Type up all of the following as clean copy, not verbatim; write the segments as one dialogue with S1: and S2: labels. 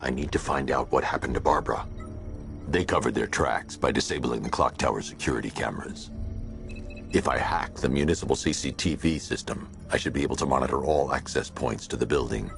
S1: I need to find out what happened to Barbara. They covered their tracks by disabling the clock tower security cameras. If I hack the municipal CCTV system, I should be able to monitor all access points to the building.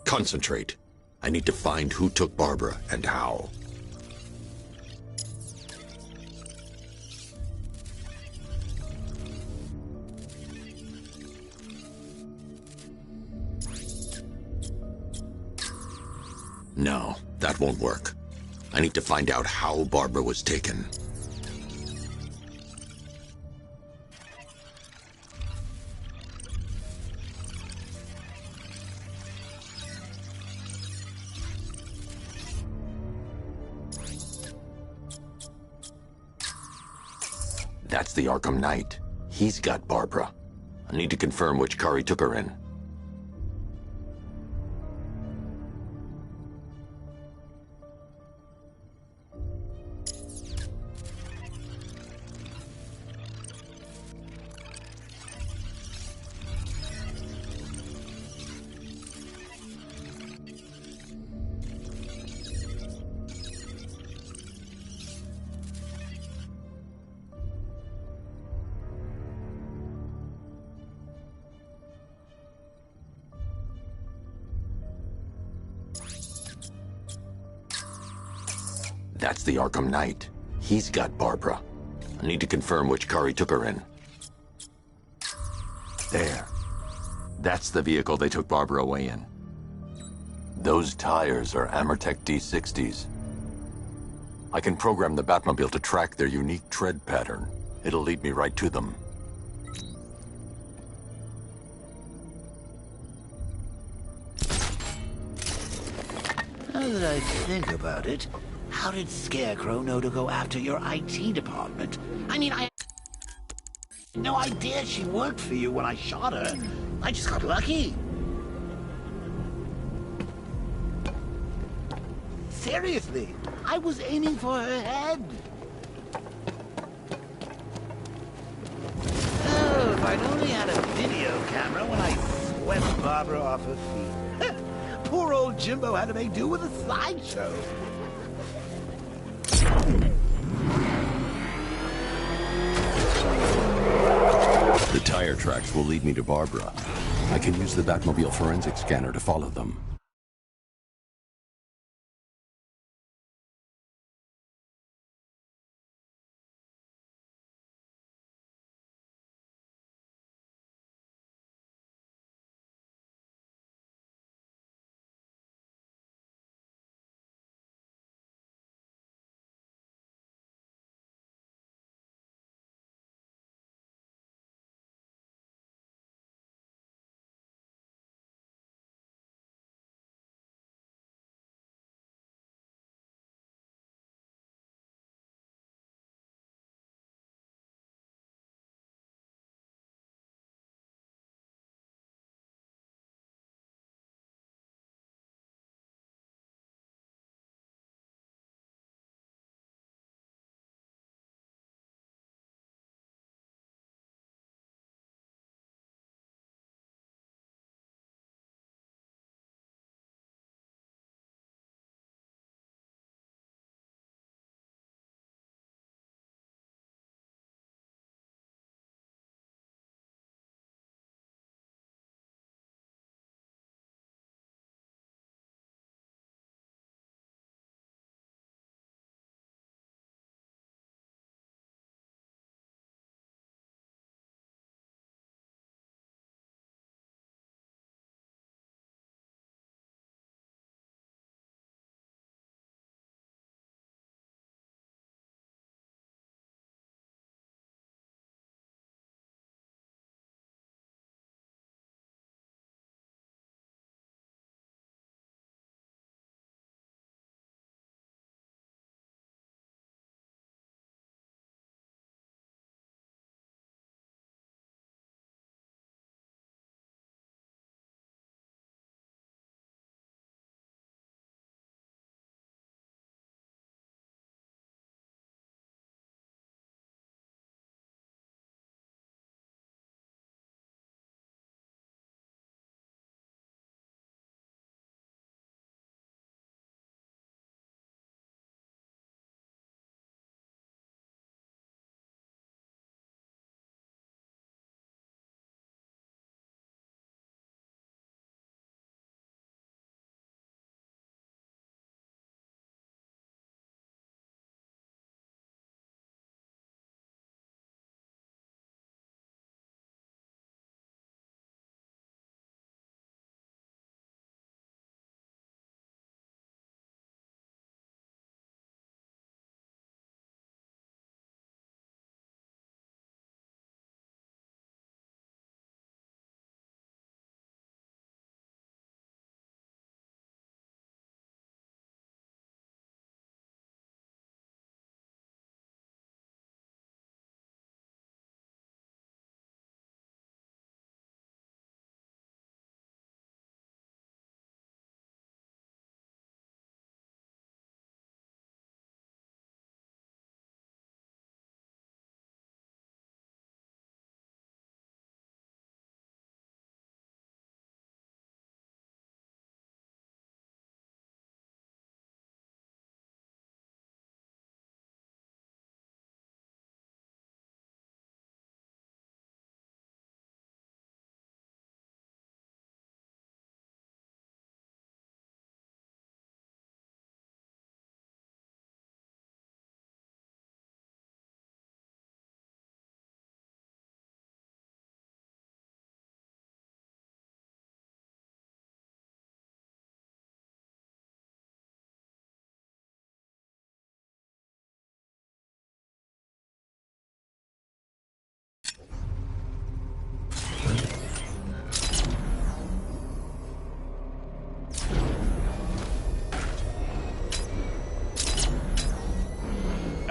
S1: Concentrate. I need to find who took Barbara and how. No, that won't work. I need to find out how Barbara was taken. That's the Arkham Knight. He's got Barbara. I need to confirm which car he took her in. That's the Arkham Knight. He's got Barbara. I need to confirm which car he took her in. There. That's the vehicle they took Barbara away in. Those tires are Amertech D60s. I can program the Batmobile to track their unique tread pattern. It'll lead me right to them.
S2: Now that I think about it, how did Scarecrow know to go after your IT department? I mean, I had no idea she worked for you when I shot her. I just got lucky. Seriously, I was aiming for her head. Oh, if I'd only had a video camera when I swept Barbara off her feet. Poor old Jimbo had to make do with a slideshow.
S1: The tire tracks will lead me to Barbara. I can use the Batmobile forensic scanner to follow them.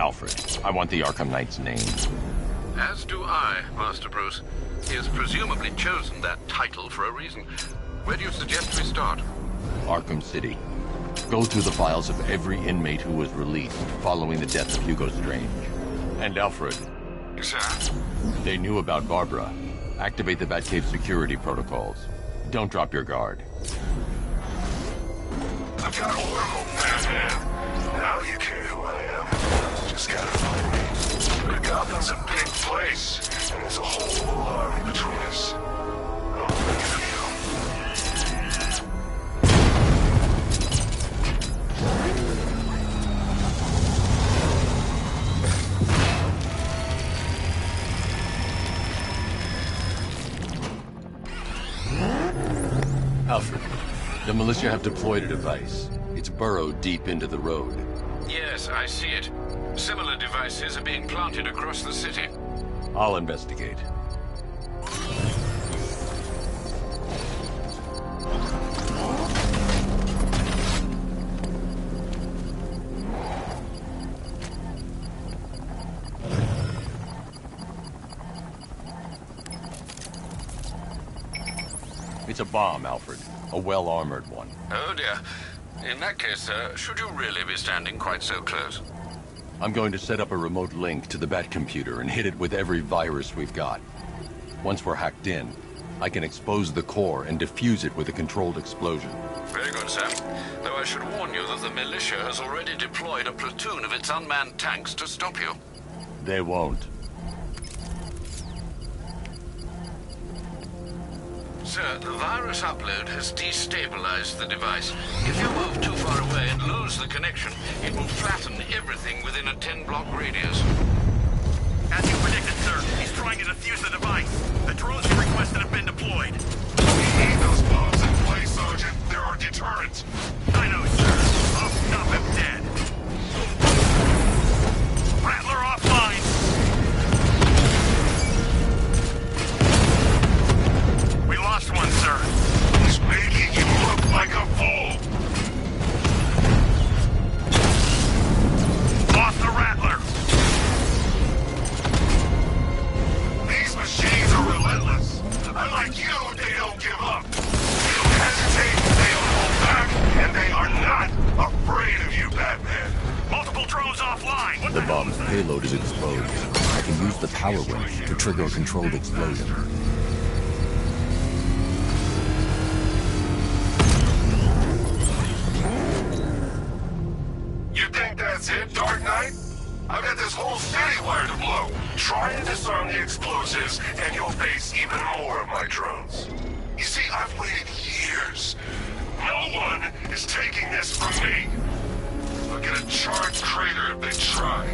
S1: Alfred. I want the Arkham Knight's name.
S3: As do I, Master Bruce. He has presumably chosen that title for a reason. Where do you suggest we start?
S1: Arkham City. Go through the files of every inmate who was released following the death of Hugo Strange. And Alfred.
S3: Sir?
S1: They knew about Barbara. Activate the Batcave security protocols. Don't drop your guard.
S4: I've got Oracle, Batman. Now you care who I am. Just gotta find me. But Gotham's a big place, and there's a whole army between us. I'll make it for you.
S1: Alfred, the militia have deployed a device. It's burrowed deep into the road.
S3: Yes, I see it. Similar devices are being planted across the city.
S1: I'll investigate. It's a bomb, Alfred. A well-armored one.
S3: Oh dear. In that case, sir, should you really be standing quite so close?
S1: I'm going to set up a remote link to the Bat computer and hit it with every virus we've got. Once we're hacked in, I can expose the core and defuse it with a controlled explosion.
S3: Very good, sir. Though I should warn you that the militia has already deployed a platoon of its unmanned tanks to stop you.
S1: They won't.
S3: Sir, the virus upload has destabilized the device. If you move too far away and lose the connection, it will flatten everything within a 10-block radius.
S5: As you predicted, sir, he's trying to defuse the device. The drones you requested have been deployed.
S4: We need those bombs in place, Sergeant. They're our deterrent.
S5: I know, sir. I'll stop him dead. Rattler offline. We lost one, sir.
S4: He's making you look like a fool.
S5: Lost the Rattler.
S4: These machines are relentless. Unlike you, they don't give up. They don't hesitate, they don't hold back, and they are not afraid of you, Batman.
S5: Multiple drones offline. What
S1: The
S5: the hell
S1: bomb's
S5: is that?
S1: payload is exposed. I can use the power winch to trigger a controlled explosion.
S4: You think that's it, Dark Knight? I've got this whole city wired to blow. Try and disarm the explosives, and you'll face even more of my drones. You see, I've waited years. No one is taking this from me. I'll get a charged crater if they try.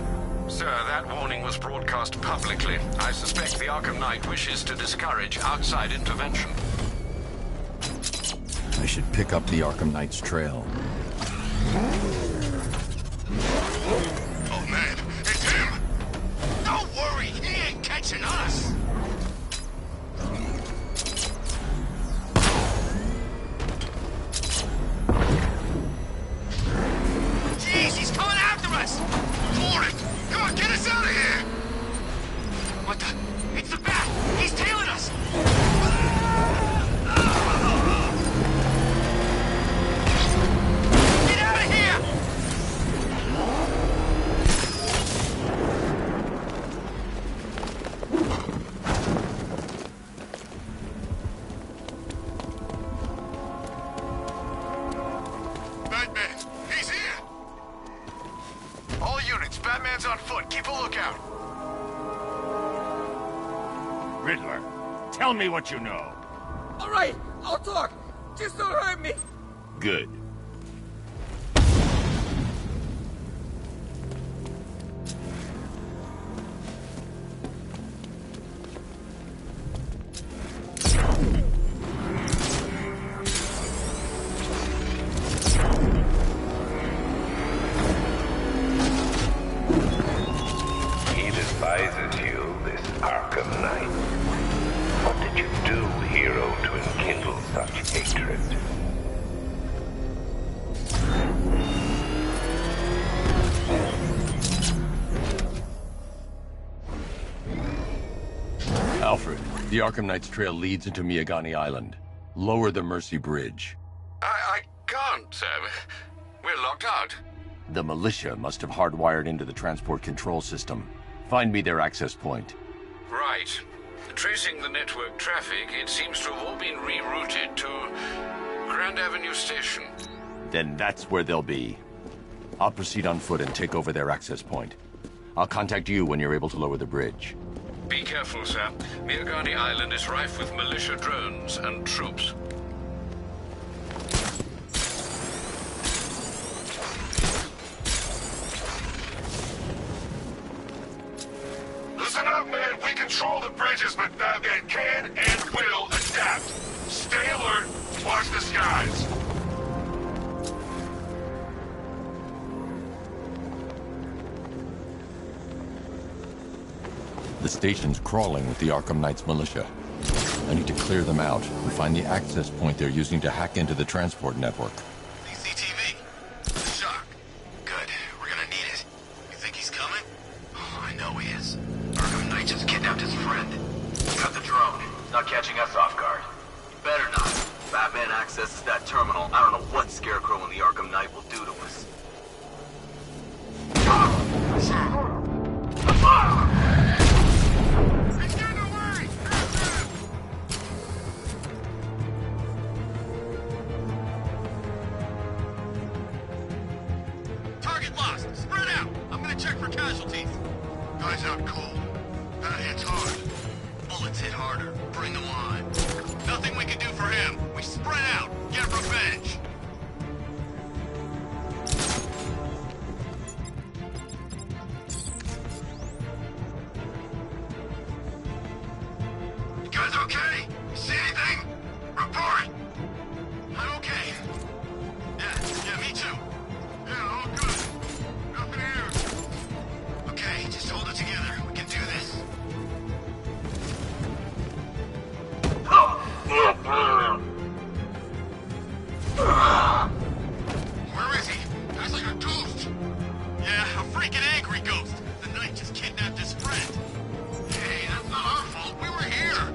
S3: Sir, that warning was broadcast publicly. I suspect the Arkham Knight wishes to discourage outside intervention.
S1: I should pick up the Arkham Knight's trail.
S4: Oh man, it's him!
S5: Don't worry, he ain't catching us. Jeez, he's coming after us!
S4: Morning! Come on, get us out of here!
S5: What the? It's the Bat! He's tailing us! Get out of here!
S4: Batman, he's here! All units, Batman's on foot. Keep a lookout.
S6: Riddler, tell me what you know.
S7: All right, I'll talk. Just don't hurt me.
S6: Good.
S8: He despises you, this Arkham Knight. What did you do, hero, to enkindle such hatred?
S1: The Arkham Knight's trail leads into Miagani Island. Lower the Mercy Bridge.
S3: I can't, sir. We're locked out.
S1: The militia must have hardwired into the transport control system. Find me their access point.
S3: Right. Tracing the network traffic, it seems to have all been rerouted to Grand Avenue Station.
S1: Then that's where they'll be. I'll proceed on foot and take over their access point. I'll contact you when you're able to lower the bridge.
S3: Be careful, sir. Miagani Island is rife with militia drones and troops.
S4: Listen up, man. We control the bridges, but Batman can and will adapt. Stay alert. Watch the skies.
S1: The station's crawling with the Arkham Knight's militia. I need to clear them out and find the access point they're using to hack into the transport network.
S5: CCTV. Shock. Good. We're gonna need it. You think he's coming? Oh, I know he is. Arkham Knight just kidnapped his friend.
S9: Got the drone. It's not catching us off guard. Better not. Batman accesses that terminal. I don't know what Scarecrow and the Arkham Knight will do to us.
S5: Target lost. Spread out. I'm gonna check for casualties.
S4: Guys out cold. That hits hard.
S5: Bullets hit harder. Bring them on. Nothing we can do for him. We spread out. Get revenge.
S4: You guys okay? See anything? Report.
S5: I'm okay. Yeah, me too.
S4: Yeah, all good. Nothing here.
S5: Okay, just hold it together. We can do this.
S4: Where is he? That's like a ghost.
S5: Yeah, a freaking angry ghost. The Knight just kidnapped his friend.
S4: Hey, that's not our fault. We were here.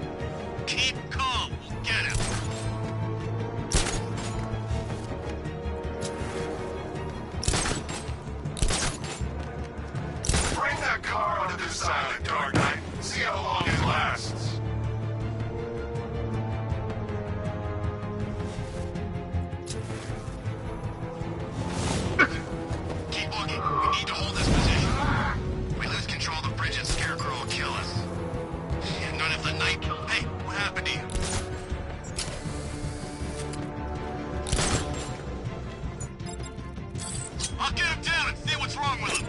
S5: Keep calm. We'll get him.
S4: Bring that car onto this island, Dark Knight. See how long it lasts.
S5: Keep looking. We need to hold this position. We lose control of the bridge and Scarecrow will kill us. Yeah, none of the Knight. Hey, what happened to you? I'll get him down and see what's wrong with him.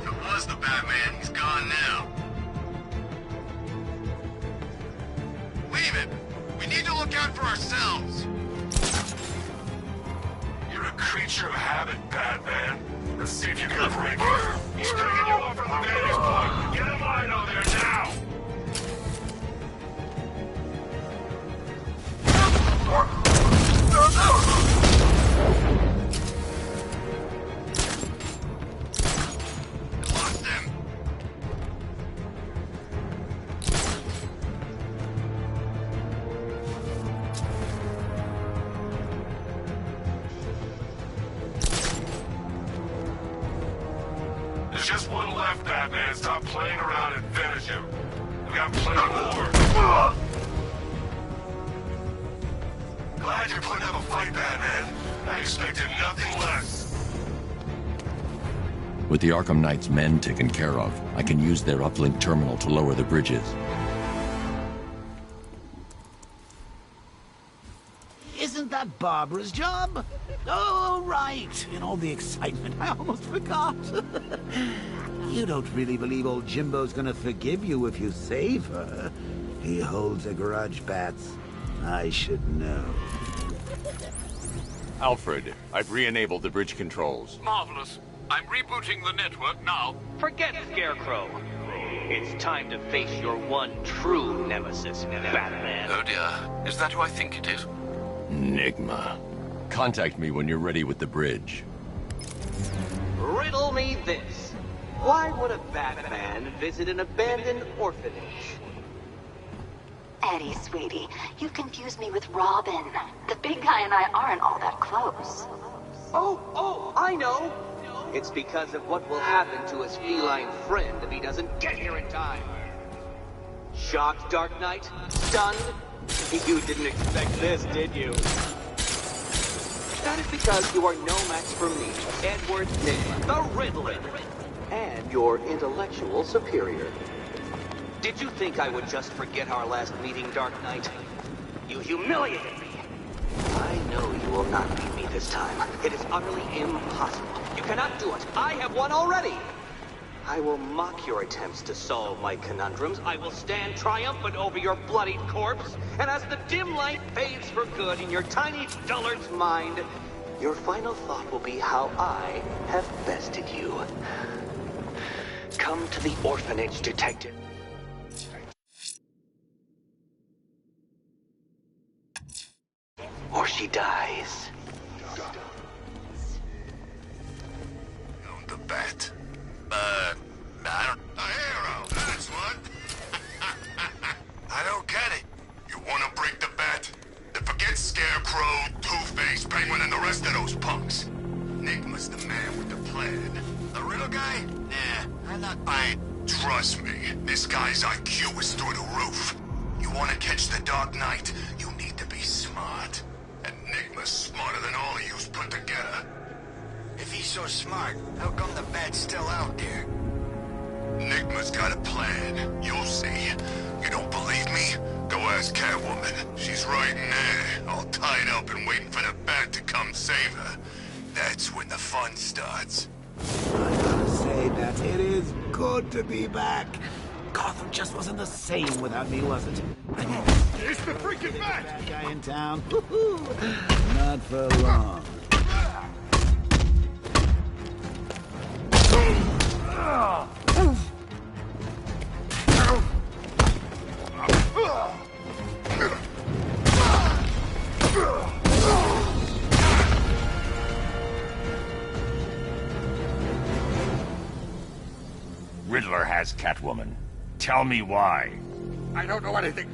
S5: It was the Batman. He's gone now. Leave it. We need to look out for ourselves.
S4: You're a creature of habit, Batman. Let's see if you can break it. He's taking you off from the vantage point. Get in line over there now.
S5: Lost him.
S4: There's just one left, Batman. Stop playing around and finish him. We got plenty more. Glad you're putting up a fight, Batman. I expected nothing less.
S1: With the Arkham Knight's men taken care of, I can use their uplink terminal to lower the bridges.
S2: Isn't that Barbara's job? Oh, right. In all the excitement, I almost forgot. You don't really believe old Jimbo's gonna forgive you if you save her. He holds a grudge, Bats. I should know.
S1: Alfred, I've re-enabled the bridge controls.
S3: Marvelous. I'm rebooting the network now.
S10: Forget Scarecrow. It's time to face your one true nemesis, Batman.
S3: Oh dear. Is that who I think it is?
S1: Enigma. Contact me when you're ready with the bridge.
S10: Riddle me this. Why would a Batman visit an abandoned orphanage?
S11: Eddie, sweetie, you confused me with Robin. The big guy and I aren't all that close.
S10: Oh, I know. It's because of what will happen to his feline friend if he doesn't get here in time. Shocked, Dark Knight? Stunned? You didn't expect this, did you? That is because you are no match for me, Edward Nygma, the Riddler, and your intellectual superior. Did you think I would just forget our last meeting, Dark Knight? You humiliated me. I know you will not beat me this time. It is utterly impossible. You cannot do it. I have won already. I will mock your attempts to solve my conundrums. I will stand triumphant over your bloodied corpse. And as the dim light fades for good in your tiny dullard's mind, your final thought will be how I have bested you. Come to the orphanage, detective. Or she dies.
S4: The bat. I don't... A hero, that's what. I don't get it. You want to break the bat? Then forget Scarecrow, Two-Face, Penguin, and the rest of those punks. Enigma's the man with the plan. The Riddle guy? Nah, I'm not buying. Trust me, this guy's IQ is through the roof. You want to catch the Dark Knight, you need to be smart. Enigma's smarter than all of yous put together. If he's so smart, how come the bat's still out there? Enigma's got a plan. You'll see. You don't believe me? Go ask Catwoman. She's right in there, all tied up and waiting for the bat to come save her. That's when the fun starts.
S2: I gotta say that it is good to be back. Gotham just wasn't the same without me, was it? I mean,
S6: It's the freaking bat!
S2: bad guy in town. Not for long.
S6: Riddler has Catwoman. Tell me why.
S7: I don't know anything.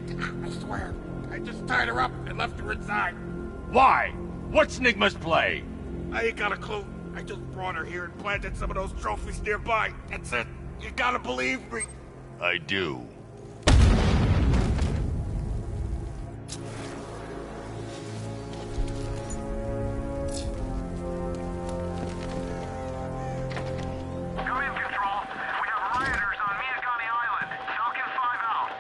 S7: I swear. I just tied her up and left her inside.
S6: Why? What's Nygma's play?
S7: I ain't got a clue. I just brought her here and planted some of those trophies nearby. That's it. You gotta believe me.
S6: I do.
S4: Come in, Control. We have rioters on Miyagami Island. Falcon 5 out.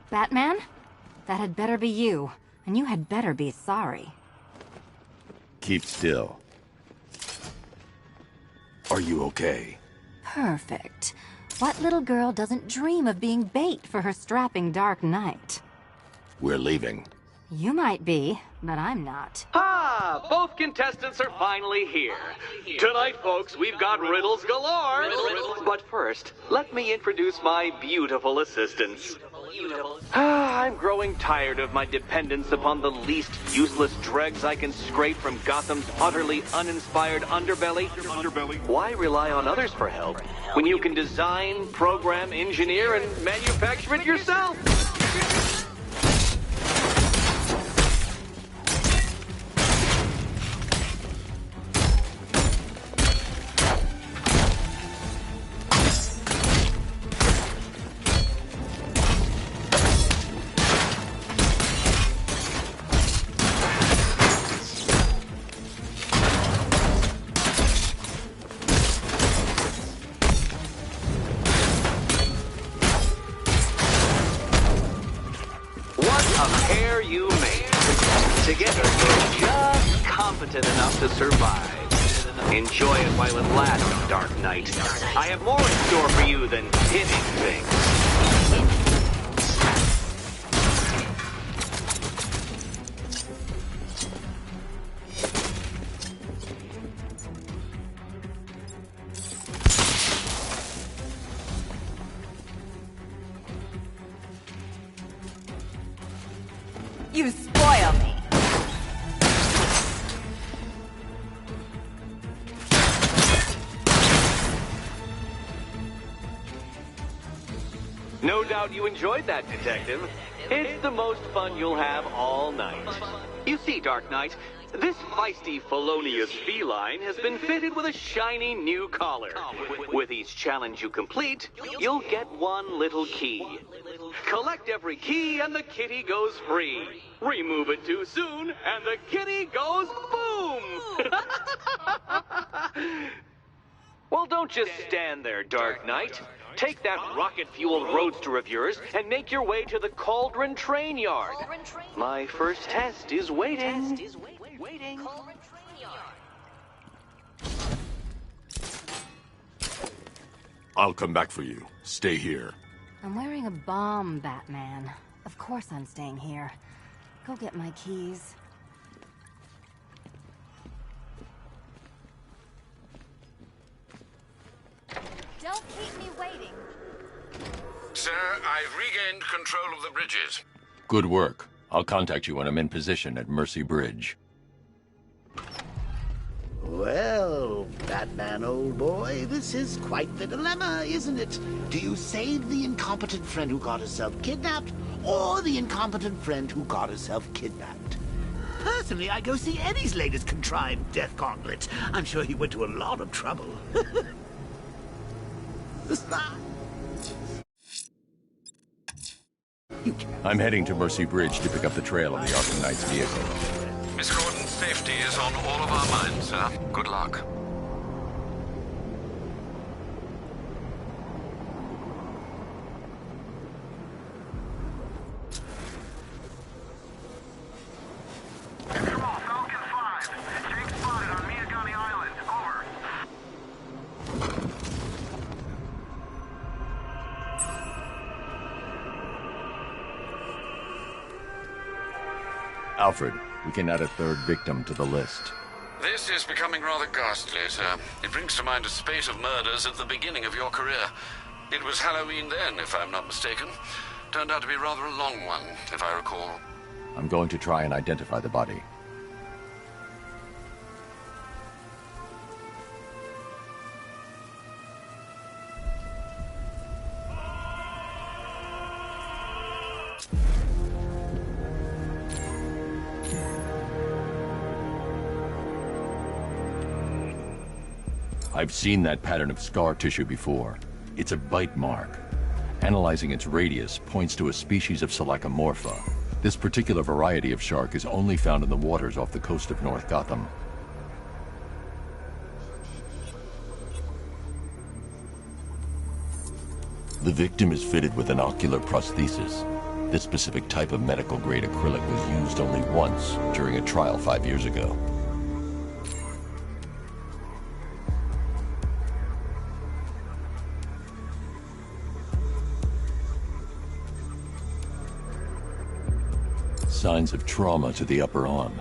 S11: Batman? That had better be you. And you had better be sorry.
S1: Keep still. Are you okay?
S11: Perfect. What little girl doesn't dream of being bait for her strapping Dark Knight?
S1: We're leaving.
S11: You might be, but I'm not.
S10: Ah, both contestants are finally here. Tonight, folks, we've got riddles galore. But first, let me introduce my beautiful assistants. I'm growing tired of my dependence upon the least useless dregs I can scrape from Gotham's utterly uninspired underbelly. Why rely on others for help when you can design, program, engineer, and manufacture it yourself? Together, you're just competent enough to survive. Enjoy it while it lasts, Dark Knight. I have more in store for you than hitting things. No doubt you enjoyed that, Detective. It's the most fun you'll have all night. You see, Dark Knight, this feisty, felonious feline has been fitted with a shiny new collar. With each challenge you complete, you'll get one little key. Collect every key and the kitty goes free. Remove it too soon and the kitty goes boom! Well, don't just stand there, Dark Knight. Take that rocket-fueled roadster of yours and make your way to the Cauldron Train Yard. My first test is waiting.
S1: I'll come back for you. Stay here.
S12: I'm wearing a bomb, Batman. Of course I'm staying here. Go get my keys.
S11: Don't keep me waiting.
S3: Sir, I've regained control of the bridges.
S1: Good work. I'll contact you when I'm in position at Mercy Bridge.
S2: Well, Batman, old boy, this is quite the dilemma, isn't it? Do you save the incompetent friend who got herself kidnapped, or the incompetent friend who got herself kidnapped? Personally, I go see Eddie's latest contrived death gauntlet. I'm sure he went to a lot of trouble.
S1: I'm heading to Mercy Bridge to pick up the trail of the Arkham Knight's vehicle.
S3: Miss Gordon's safety is on all of our minds, sir. Good luck.
S1: Alfred, we can add a third victim to the list.
S3: This is becoming rather ghastly, sir. It brings to mind a spate of murders at the beginning of your career. It was Halloween then, if I'm not mistaken. Turned out to be rather a long one, if I recall.
S1: I'm going to try and identify the body. I've seen that pattern of scar tissue before. It's a bite mark. Analyzing its radius points to a species of Selachomorpha. This particular variety of shark is only found in the waters off the coast of North Gotham. The victim is fitted with an ocular prosthesis. This specific type of medical-grade acrylic was used only once during a trial 5 years ago. Signs of trauma to the upper arm.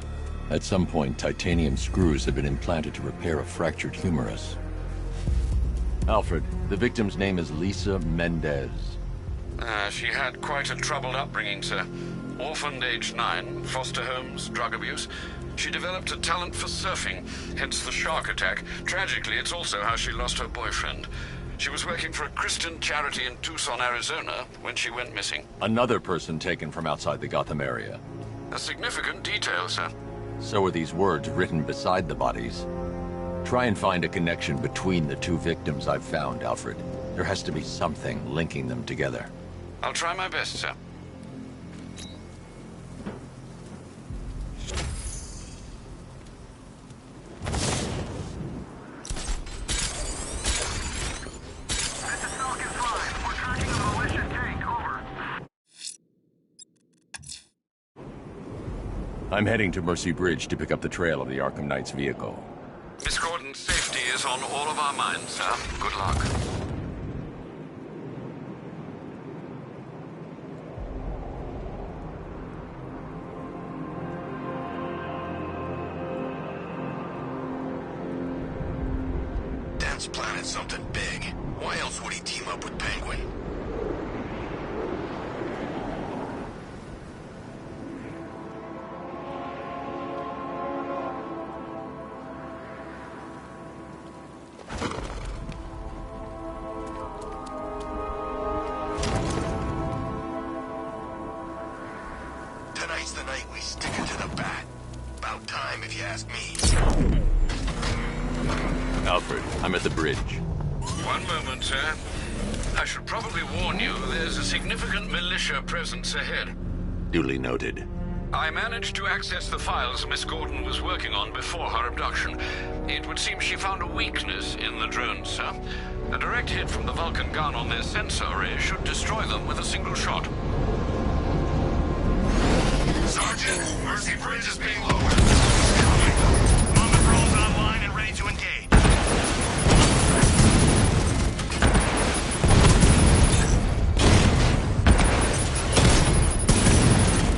S1: At some point, titanium screws have been implanted to repair a fractured humerus. Alfred, the victim's name is Lisa Mendez.
S3: She had quite a troubled upbringing, sir. Orphaned age 9, foster homes, drug abuse. She developed a talent for surfing, hence the shark attack. Tragically, it's also how she lost her boyfriend. She was working for a Christian charity in Tucson, Arizona, when she went missing.
S1: Another person taken from outside the Gotham area.
S3: A significant detail, sir.
S1: So are these words written beside the bodies. Try and find a connection between the two victims I've found, Alfred. There has to be something linking them together.
S3: I'll try my best, sir.
S1: I'm heading to Mercy Bridge to pick up the trail of the Arkham Knight's vehicle.
S3: Miss Gordon's safety is on all of our minds, sir. Good luck.
S5: Dan's planted something big. Why else would he team up with Penguin?
S1: Crawford. I'm at the bridge.
S3: One moment, sir. I should probably warn you, there's a significant militia presence ahead.
S1: Duly noted.
S3: I managed to access the files Miss Gordon was working on before her abduction. It would seem she found a weakness in the drones, sir. A direct hit from the Vulcan gun on their sensor array should destroy them with a single shot.
S4: Sergeant, Mercy Bridge is being lowered.
S5: Mama drones online and ready to engage.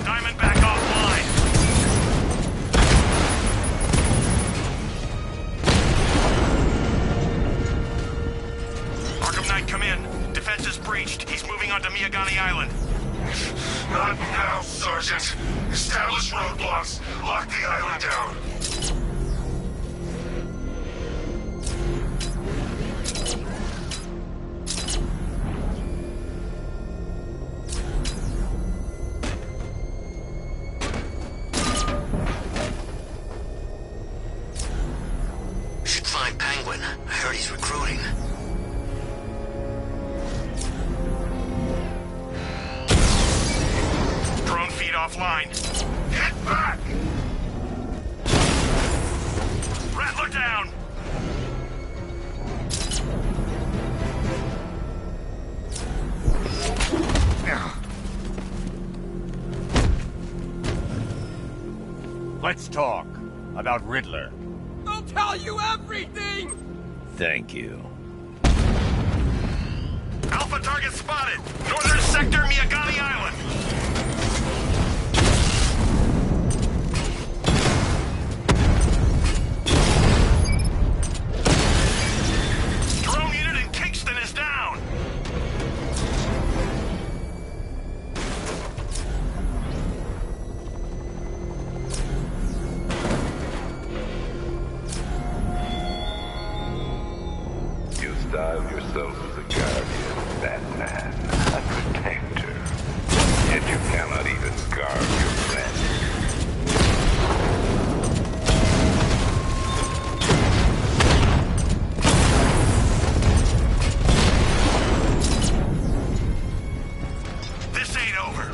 S5: Diamond back offline. Arkham Knight, come in. Defense is breached. He's moving onto Miyagani Island.
S4: Not now, Sergeant. Establish roadblocks. Lock the island down.
S5: Should find Penguin. I heard he's recruiting. Drone feed offline.
S4: Get back!
S5: Rattler down!
S6: Let's talk about Riddler.
S7: I'll tell you everything!
S6: Thank you.
S5: Alpha target spotted! Northern sector, Miyagani Island! Drone unit in Kingston is down!
S8: You styled yourself as a guardian, Batman, a protector. Yet you cannot even guard your friends.
S5: This ain't over.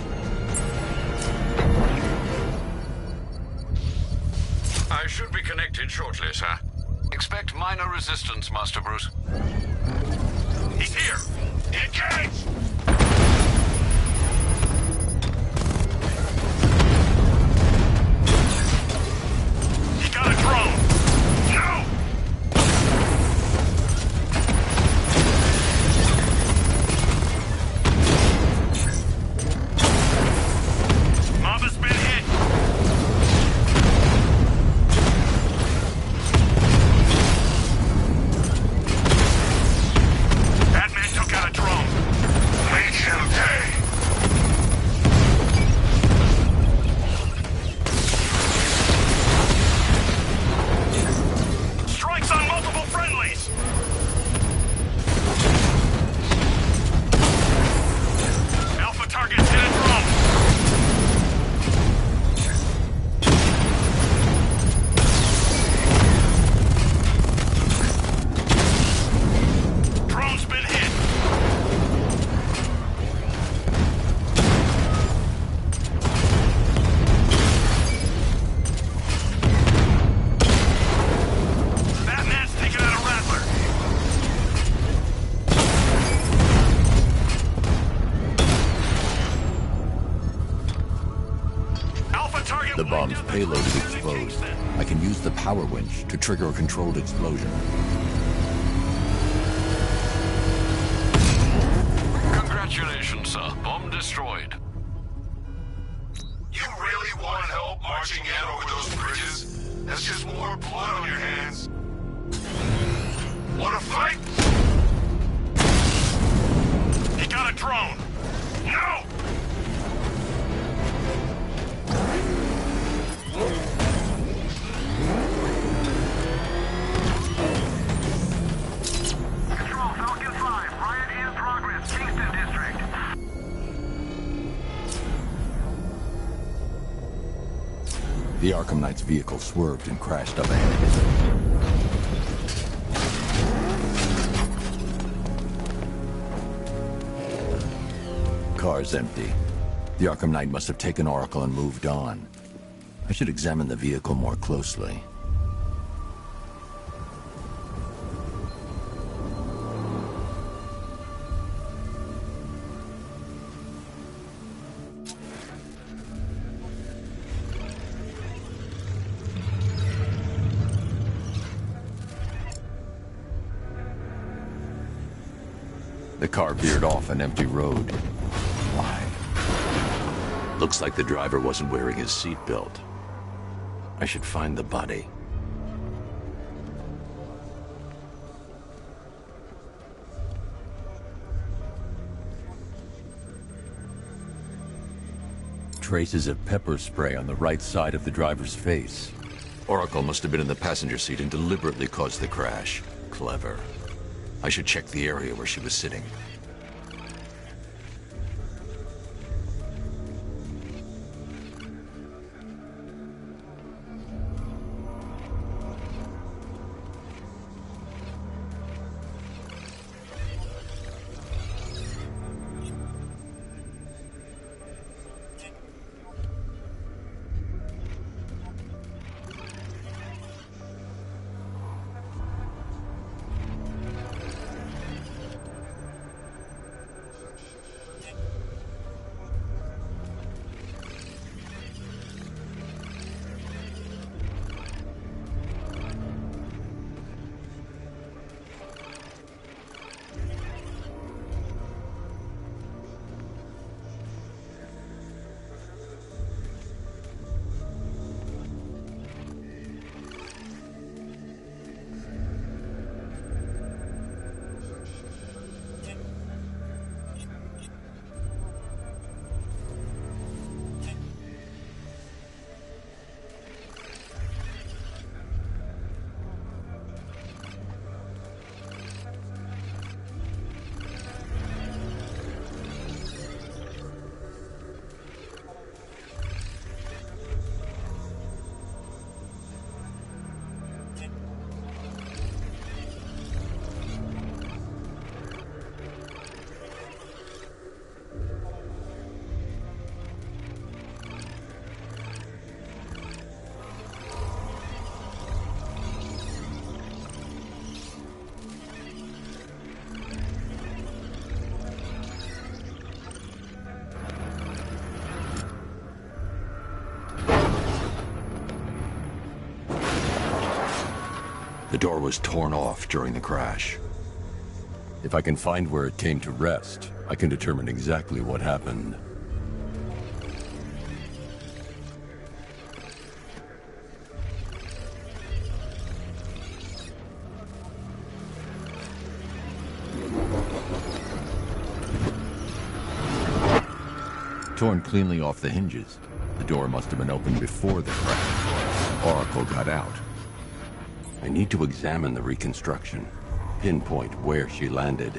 S3: I should be connected shortly, sir. Expect minor resistance, Master Bruce.
S5: He's here!
S4: Engage!
S5: He got a drone! No! Mob has been hit! Batman took out a drone.
S4: Make him pay!
S5: Strikes on multiple friendlies! Alpha targets hit a drone! Drone's been hit! Batman's taken out a Rattler! Alpha target
S13: The
S5: wiped
S13: bomb's
S5: out the
S13: payload is
S5: cruise unit
S13: exposed.
S5: Kingston.
S13: I can use the power winch to trigger a controlled explosion.
S3: Congratulations, sir. Bomb destroyed.
S4: You really want help marching in over those bridges? That's just more blood on your hands. Want to fight?
S5: He got a drone!
S4: No!
S5: Control, Falcon 5. Riot in progress. Kingston District.
S13: The Arkham Knight's vehicle swerved and crashed up ahead. car's empty. The Arkham Knight must have taken Oracle and moved on. I should examine the vehicle more closely. The car veered off an empty road. Why? Looks like the driver wasn't wearing his seatbelt. I should find the body. Traces of pepper spray on the right side of the driver's face. Oracle must have been in the passenger seat and deliberately caused the crash. Clever. I should check the area where she was sitting. The door was torn off during the crash. If I can find where it came to rest, I can determine exactly what happened. Torn cleanly off the hinges. The door must have been opened before the crash. Oracle got out. I need to examine the reconstruction, pinpoint where she landed.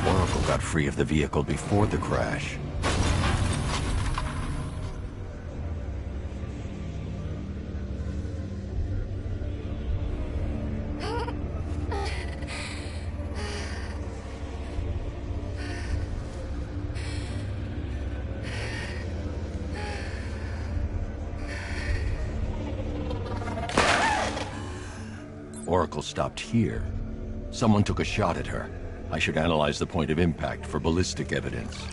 S13: Oracle got free of the vehicle before the crash. Oracle stopped here. Someone took a shot at her. I should analyze the point of impact for ballistic evidence.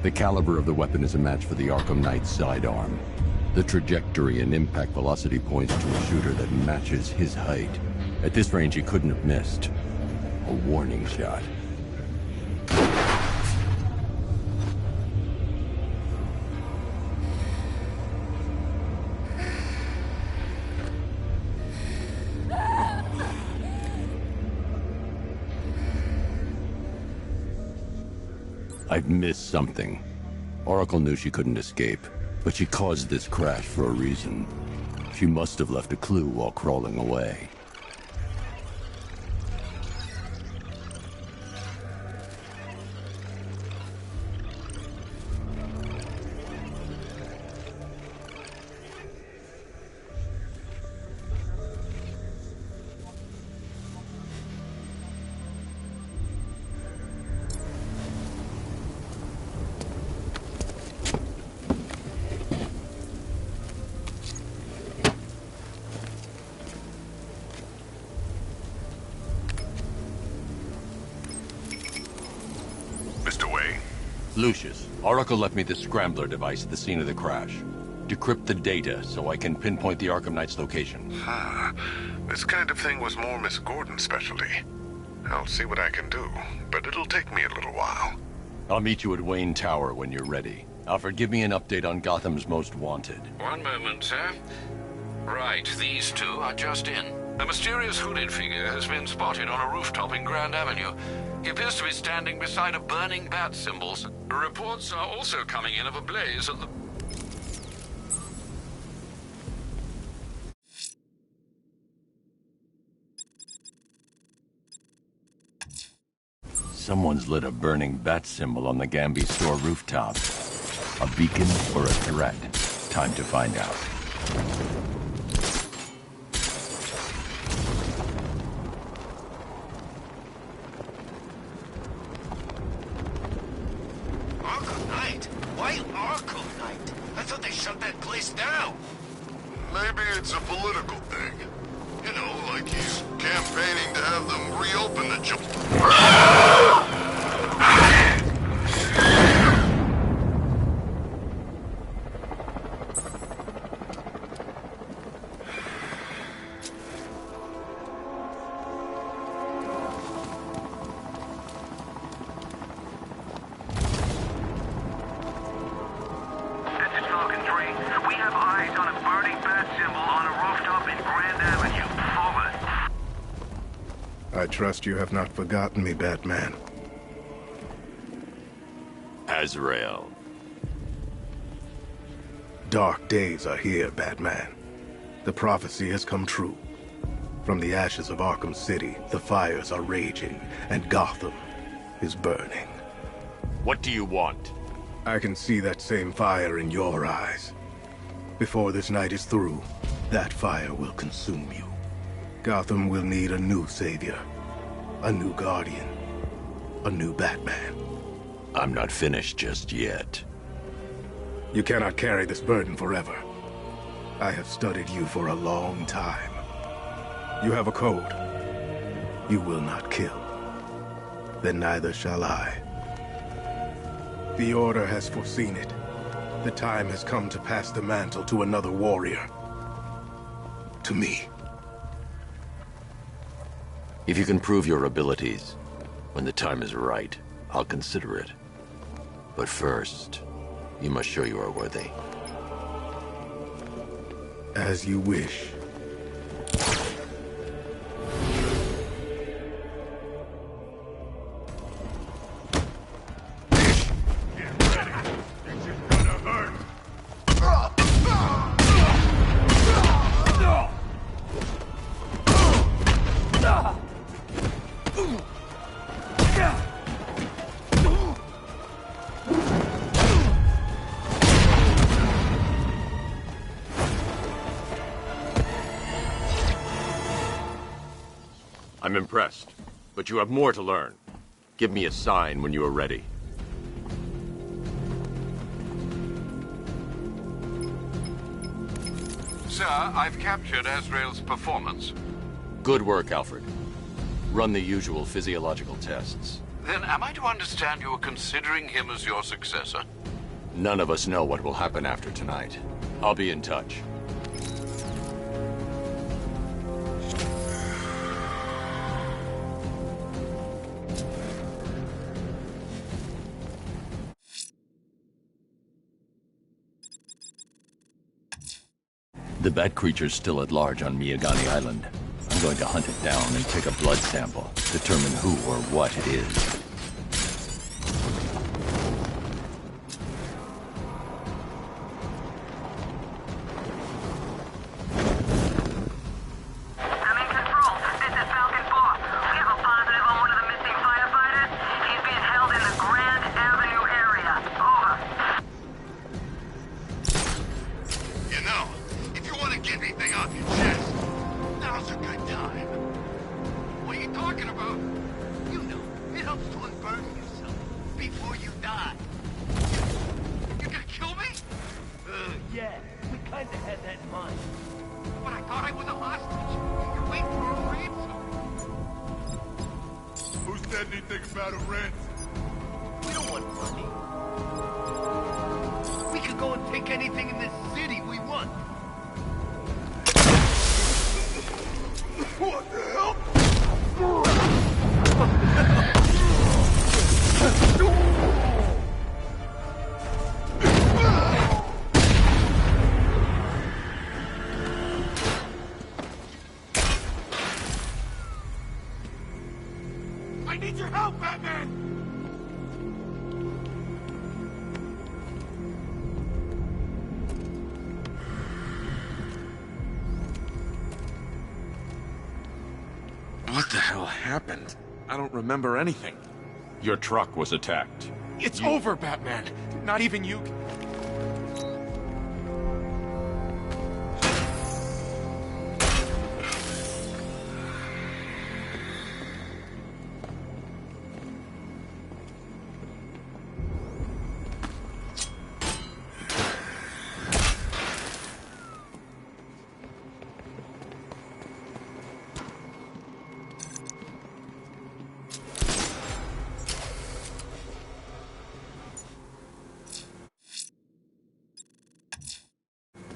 S13: The caliber of the weapon is a match for the Arkham Knight's sidearm. The trajectory and impact velocity points to a shooter that matches his height. At this range, he couldn't have missed. A warning shot. I've missed something. Oracle knew she couldn't escape, but she caused this crash for a reason. She must have left a clue while crawling away. Lucius, Oracle left me the scrambler device at the scene of the crash. Decrypt the data so I can pinpoint the Arkham Knight's location.
S4: This kind of thing was more Miss Gordon's specialty. I'll see what I can do, but it'll take me a little while.
S13: I'll meet you at Wayne Tower when you're ready. Alfred, give me an update on Gotham's Most Wanted.
S3: One moment, sir. Right, these two are just in. A mysterious hooded figure has been spotted on a rooftop in Grand Avenue. He appears to be standing beside a burning bat symbol. Reports are also coming in of a blaze at the...
S13: Someone's lit a burning bat symbol on the Gamby store rooftop. A beacon or a threat? Time to find out.
S5: Arkham Knight? Why Arkham Knight? I thought they shut that place down.
S4: Maybe it's a political thing. You know, like he's campaigning to have them reopen the joint.
S14: I trust you have not forgotten me, Batman.
S13: Azrael.
S14: Dark days are here, Batman. The prophecy has come true. From the ashes of Arkham City, the fires are raging, and Gotham is burning.
S13: What do you want?
S14: I can see that same fire in your eyes. Before this night is through, that fire will consume you. Gotham will need a new savior, a new guardian, a new Batman.
S13: I'm not finished just yet.
S14: You cannot carry this burden forever. I have studied you for a long time. You have a code. You will not kill. Then neither shall I. The Order has foreseen it. The time has come to pass the mantle to another warrior. To me.
S13: If you can prove your abilities, when the time is right, I'll consider it. But first, you must show you are worthy.
S14: As you wish.
S13: I'm impressed, but you have more to learn. Give me a sign when you are ready.
S3: Sir, I've captured Azrael's performance.
S13: Good work, Alfred. Run the usual physiological tests.
S3: Then am I to understand you are considering him as your successor?
S1: None of us know what will happen after tonight. I'll be in touch.
S13: The bat creature's still at large on Miyagani Island. I'm going to hunt it down and take a blood sample, determine who or what it is.
S7: What the hell happened? I don't remember anything.
S1: Your truck was attacked.
S7: It's over, Batman. Not even you.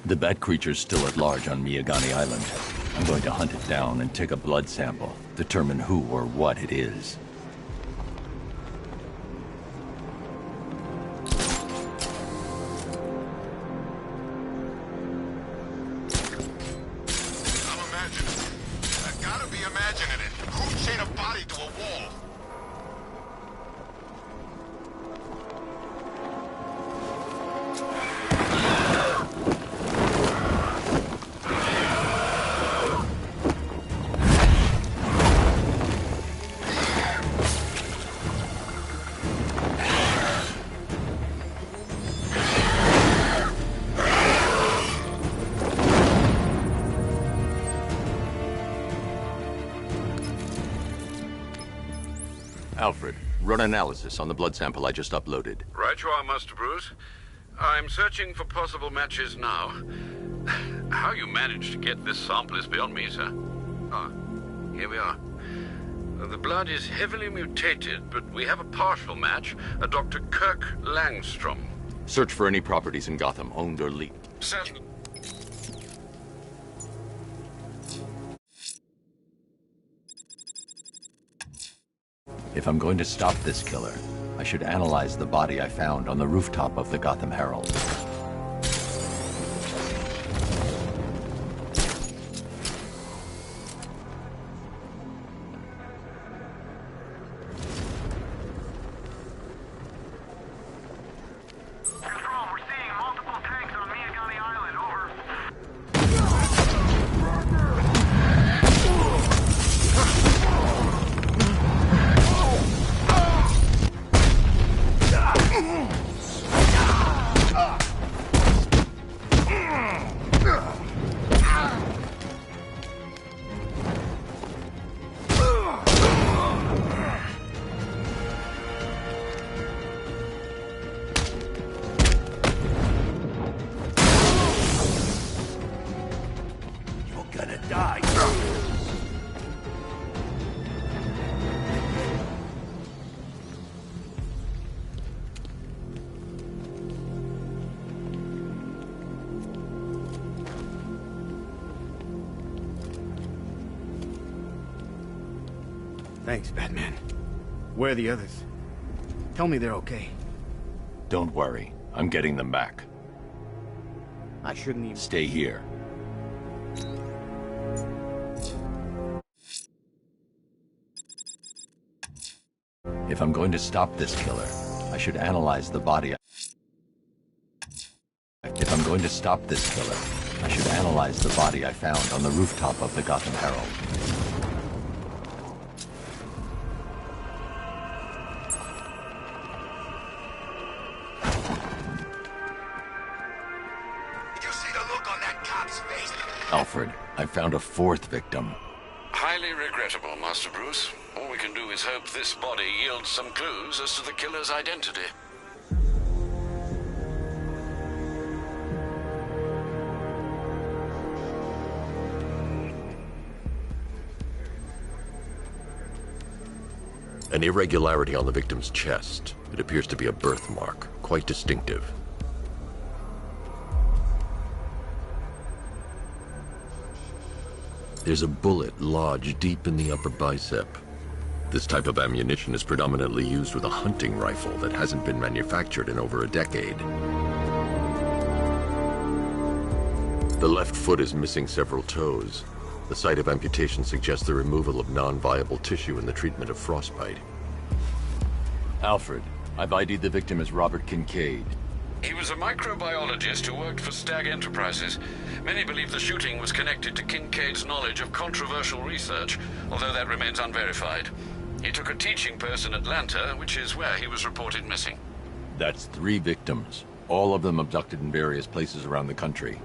S13: The bat creature's still at large on Miyagani Island. I'm going to hunt it down and take a blood sample, determine who or what it is.
S5: I'm imagining it. I gotta be imagining it. Who'd chain a body to a wall?
S1: Alfred, run analysis on the blood sample I just uploaded.
S3: Right you are, Master Bruce. I'm searching for possible matches now. How you managed to get this sample is beyond me, sir. Ah, here we are. The blood is heavily mutated, but we have a partial match, a Dr. Kirk Langstrom.
S1: Search for any properties in Gotham, owned or leased.
S3: Certainly.
S13: If I'm going to stop this killer, I should analyze the body I found on the rooftop of the Gotham Herald.
S15: Thanks, Batman. Where are the others? Tell me they're okay.
S13: Don't worry. I'm getting them back.
S15: I shouldn't even...
S13: Stay here. If I'm going to stop this killer, I should analyze the body. If I'm going to stop this killer, I should analyze the body I found on the rooftop of the Gotham Herald.
S5: Did you see the look on that cop's face?
S13: Alfred, I found a fourth victim.
S3: Highly regrettable, Master Bruce. All we can do is hope this body yields some clues as to the killer's identity.
S13: An irregularity on the victim's chest. It appears to be a birthmark, quite distinctive. There's a bullet lodged deep in the upper bicep. This type of ammunition is predominantly used with a hunting rifle that hasn't been manufactured in over a decade. The left foot is missing several toes. The site of amputation suggests the removal of non-viable tissue in the treatment of frostbite. Alfred, I've ID'd the victim as Robert Kincaid.
S3: He was a microbiologist who worked for Stag Enterprises. Many believe the shooting was connected to Kincaid's knowledge of controversial research, although that remains unverified. He took a teaching post in Atlanta, which is where he was reported missing.
S13: That's 3 victims, all of them abducted in various places around the country.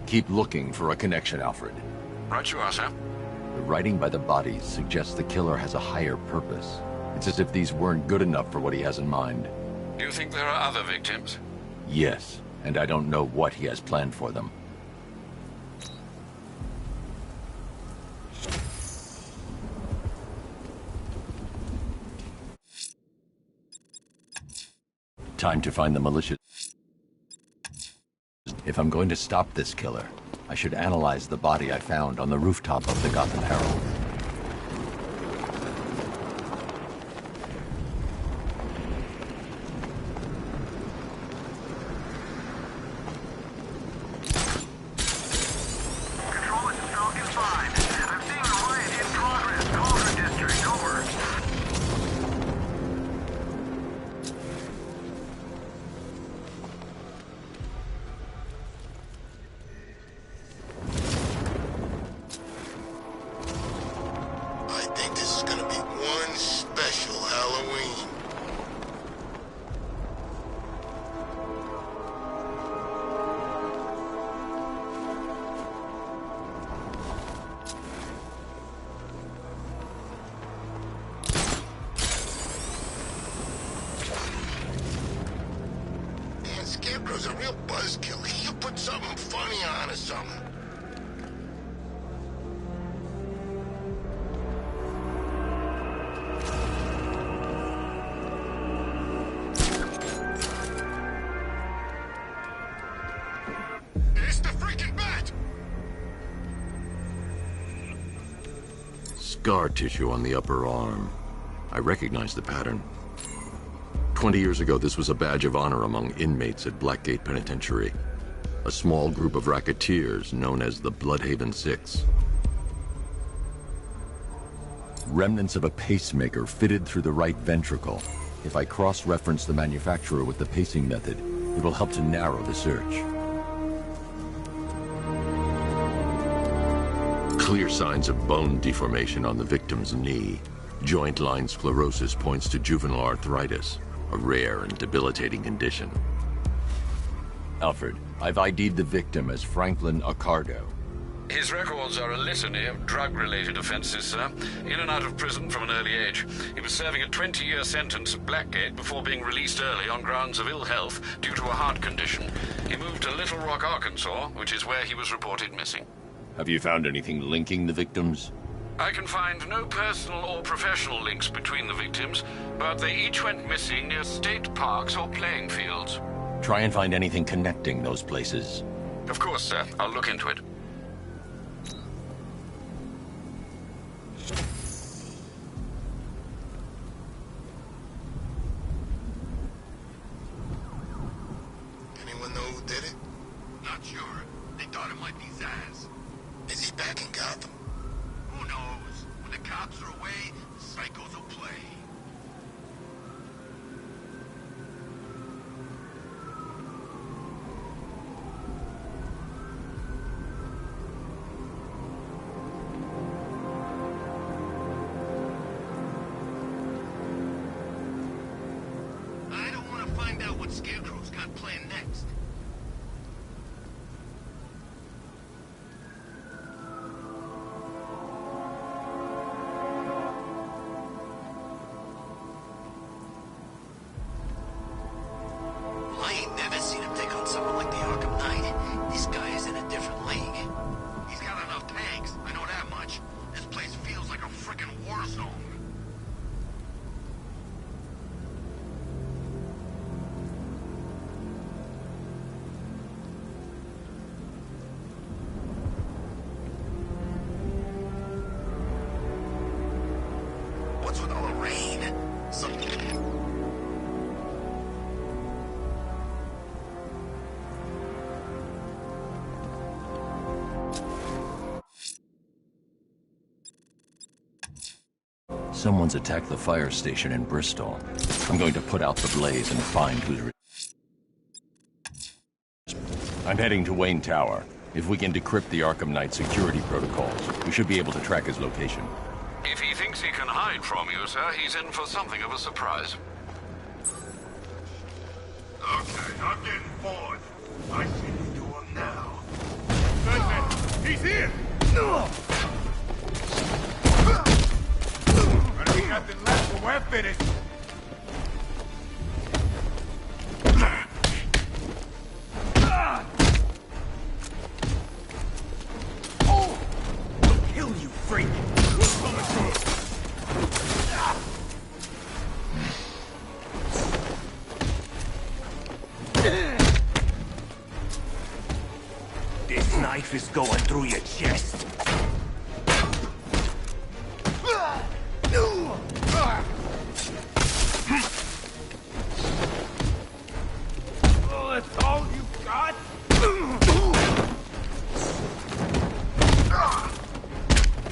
S13: Keep looking for a connection, Alfred.
S3: Right you are, sir.
S13: The writing by the bodies suggests the killer has a higher purpose. It's as if these weren't good enough for what he has in mind.
S3: Do you think there are other victims?
S13: Yes, and I don't know what he has planned for them. Time to find the malicious... If I'm going to stop this killer, I should analyze the body I found on the rooftop of the Gotham Herald.
S5: Scarecrow's a real buzzkill. He'll put something funny on or something. It's the freaking bat!
S13: Scar tissue on the upper arm. I recognize the pattern. 20 years ago, this was a badge of honor among inmates at Blackgate Penitentiary, a small group of racketeers known as the Bloodhaven Six. Remnants of a pacemaker fitted through the right ventricle. If I cross-reference the manufacturer with the pacing method, it will help to narrow the search. Clear signs of bone deformation on the victim's knee. Joint line sclerosis points to juvenile arthritis, a rare and debilitating condition. Alfred, I've ID'd the victim as Franklin Accardo.
S3: His records are a litany of drug-related offenses, sir. In and out of prison from an early age. He was serving a 20-year sentence at Blackgate before being released early on grounds of ill health due to a heart condition. He moved to Little Rock, Arkansas, which is where he was reported missing.
S13: Have you found anything linking the victims?
S3: I can find no personal or professional links between the victims, but they each went missing near state parks or playing fields.
S13: Try and find anything connecting those places.
S3: Of course, sir. I'll look into it.
S5: did it? Not sure. They thought it might be Zaz. Is he back in Gotham? Who knows? When the cops are away, the psychos will play. I don't want to find out what Scarecrow's got planned next. I ain't never seen him take on someone like the Arkham Knight. This guy is in a different league. He's got enough tanks, I know that much. This place feels like a frickin' war zone. What's with all the rain?
S13: Someone's attacked the fire station in Bristol. I'm going to put out the blaze and find who's... I'm heading to Wayne Tower. If we can decrypt the Arkham Knight security protocols, we should be able to track his location.
S3: If he thinks he can hide from you, sir, he's in for something of a surprise.
S4: Okay, I'm getting bored. I see you do him now.
S7: Listen, he's here! Gonna be nothing left when we're finished. I'll kill you, freak!
S2: This knife is going through your chest.
S7: Oh, that's all you got?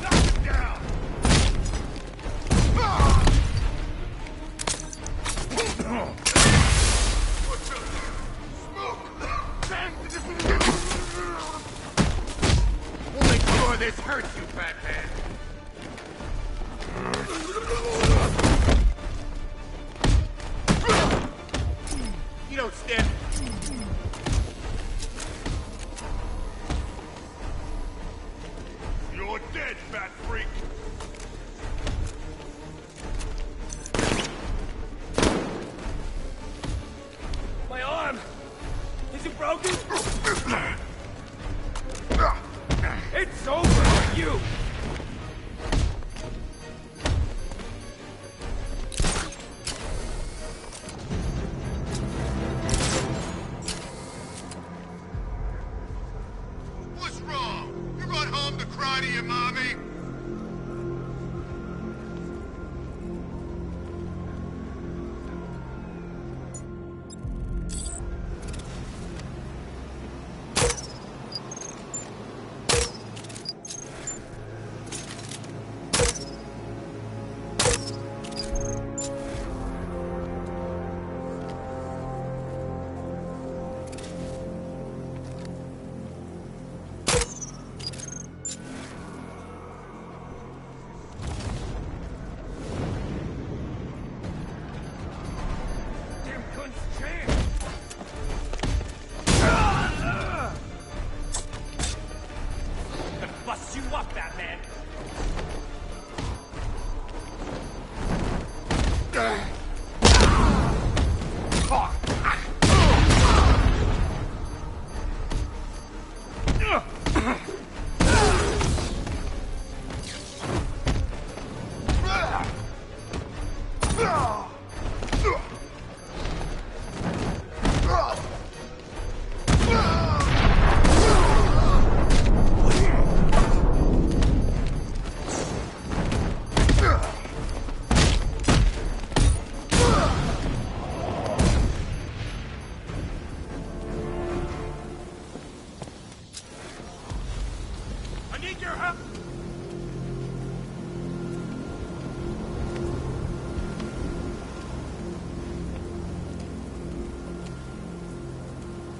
S7: Knock him down! We'll make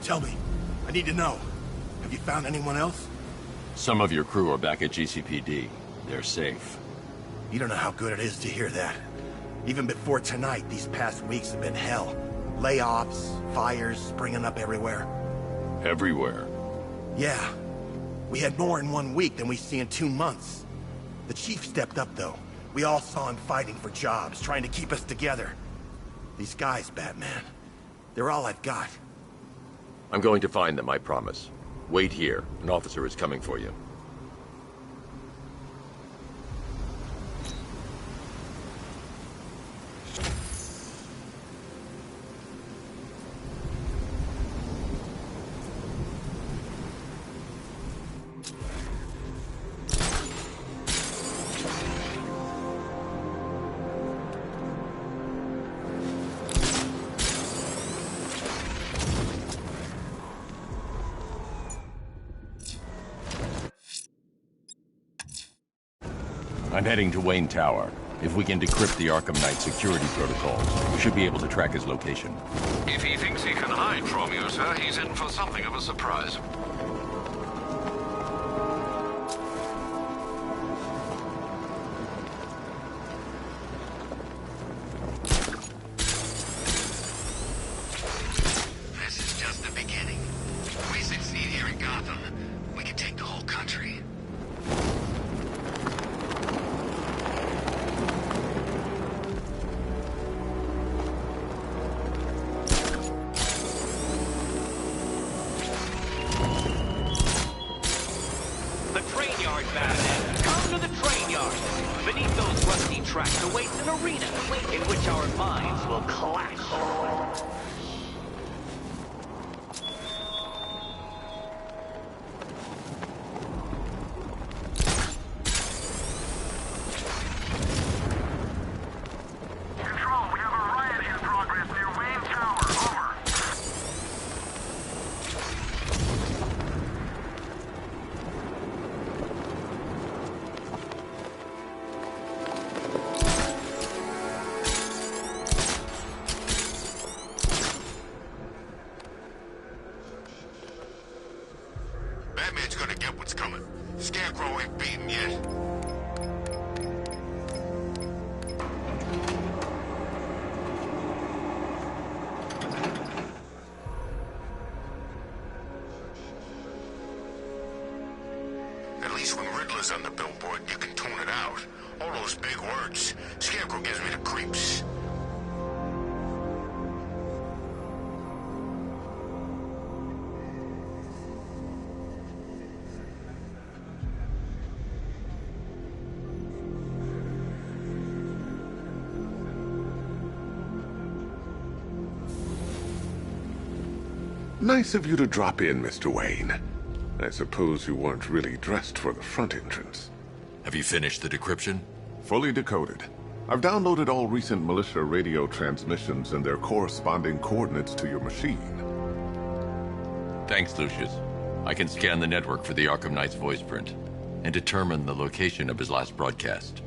S7: Tell me. I need to know. Have you found anyone else?
S1: Some of your crew are back at GCPD. They're safe.
S7: You don't know how good it is to hear that. Even before tonight, these past weeks have been hell. Layoffs, fires springing up everywhere.
S1: Everywhere?
S7: Yeah. We had more in 1 week than we see in 2 months. The chief stepped up, though. We all saw him fighting for jobs, trying to keep us together. These guys, Batman, they're all I've got.
S1: I'm going to find them, I promise. Wait here. An officer is coming for you. I'm heading to Wayne Tower. If we can decrypt the Arkham Knight security protocols, we should be able to track his location.
S3: If he thinks he can hide from you, sir, he's in for something of a surprise.
S5: This is just the beginning. If we succeed here in Gotham, we can take the whole country.
S10: Tracks awaits an arena in which our minds will clash.
S4: Control, we have a riot in progress near Wayne Tower. Over. Batman's gonna get what's coming. Scarecrow ain't beaten yet. At least when Riddler's on the billboard, you can tune it out. All those big words. Scarecrow gives me the creeps.
S16: Nice of you to drop in, Mr. Wayne. I suppose you weren't really dressed for the front entrance.
S1: Have you finished the decryption?
S16: Fully decoded. I've downloaded all recent militia radio transmissions and their corresponding coordinates to your machine.
S1: Thanks, Lucius. I can scan the network for the Arkham Knight's voice print and determine the location of his last broadcast.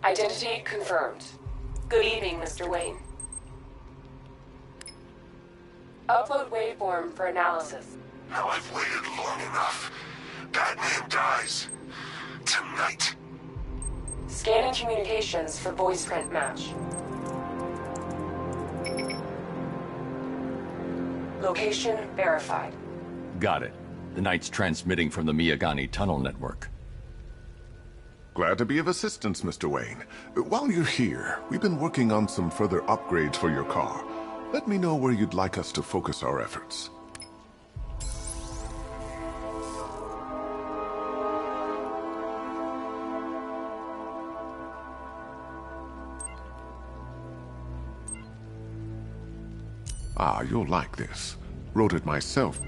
S17: Identity confirmed. Good evening, Mr. Wayne. Upload waveform for analysis.
S4: Now I've waited long enough. Batman dies. Tonight.
S17: Scanning communications for voice print match. Location verified.
S1: Got it. The Knight's transmitting from the Miyagani tunnel network.
S16: Glad to be of assistance, Mr. Wayne. While you're here, we've been working on some further upgrades for your car. Let me know where you'd like us to focus our efforts. Ah, you'll like this. Wrote it myself.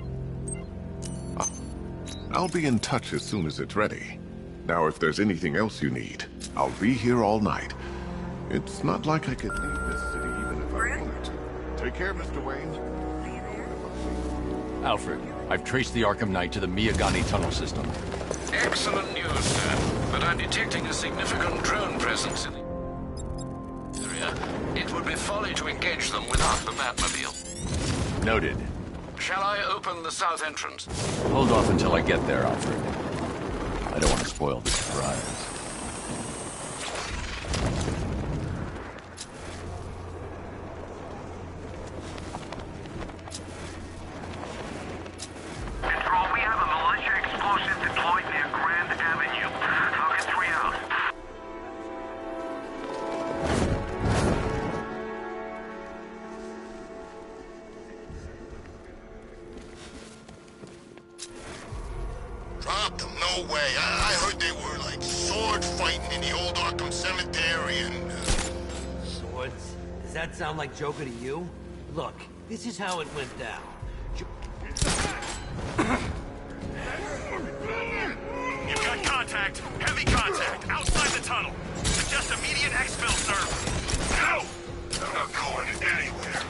S16: I'll be in touch as soon as it's ready. Now, if there's anything else you need, I'll be here all night. It's not like I could leave this city even if I wanted to. Take care, Mr. Wayne.
S13: Alfred, I've traced the Arkham Knight to the Miyagani tunnel system.
S3: Excellent news, sir. But I'm detecting a significant drone presence in the area. It would be folly to engage them without the Batmobile.
S13: Noted.
S3: Shall I open the south entrance?
S13: Hold off until I get there, Alfred. I don't want to spoil the surprise.
S4: Control, we have a militia explosive deployed near Grand Avenue. Falcon 3 out.
S18: Dropped them? No way. I heard they were like sword fighting in the old Arkham Cemetery and...
S5: Swords? Does that sound like Joker to you? Look, this is how it went down.
S4: You've got contact. Heavy contact. Outside the tunnel. Suggest immediate exfil, sir. No! I'm not going anywhere.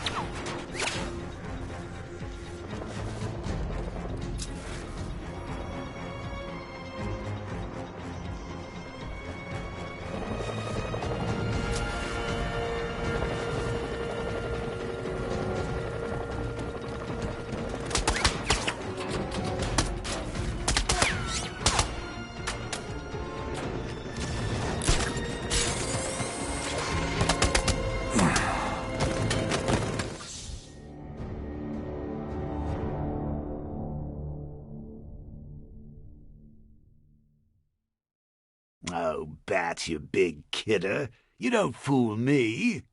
S2: Oh, Bats, you big kidder. You don't fool me.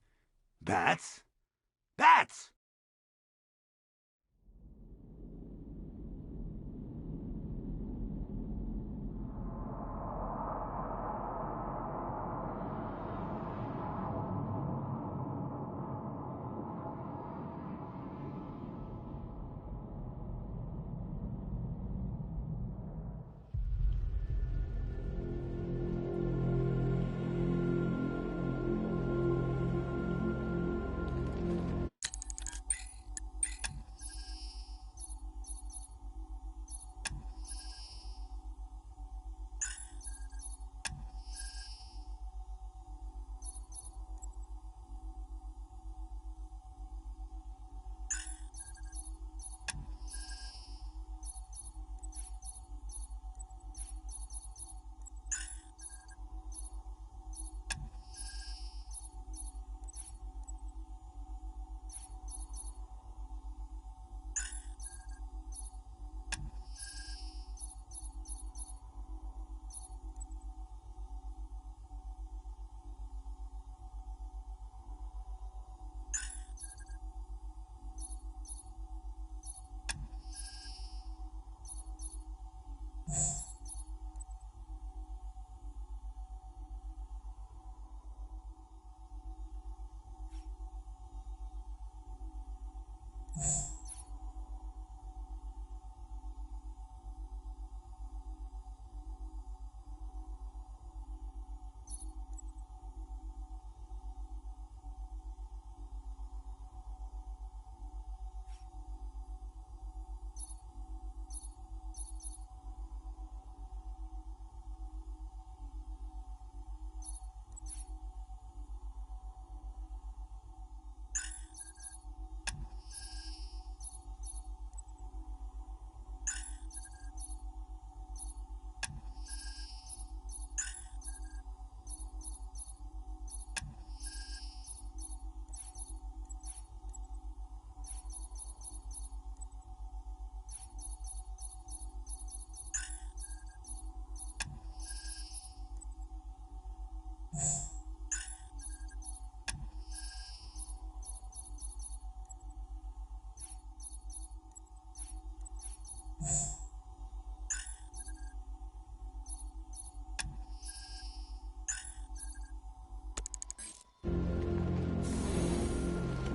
S2: Bats? Bats!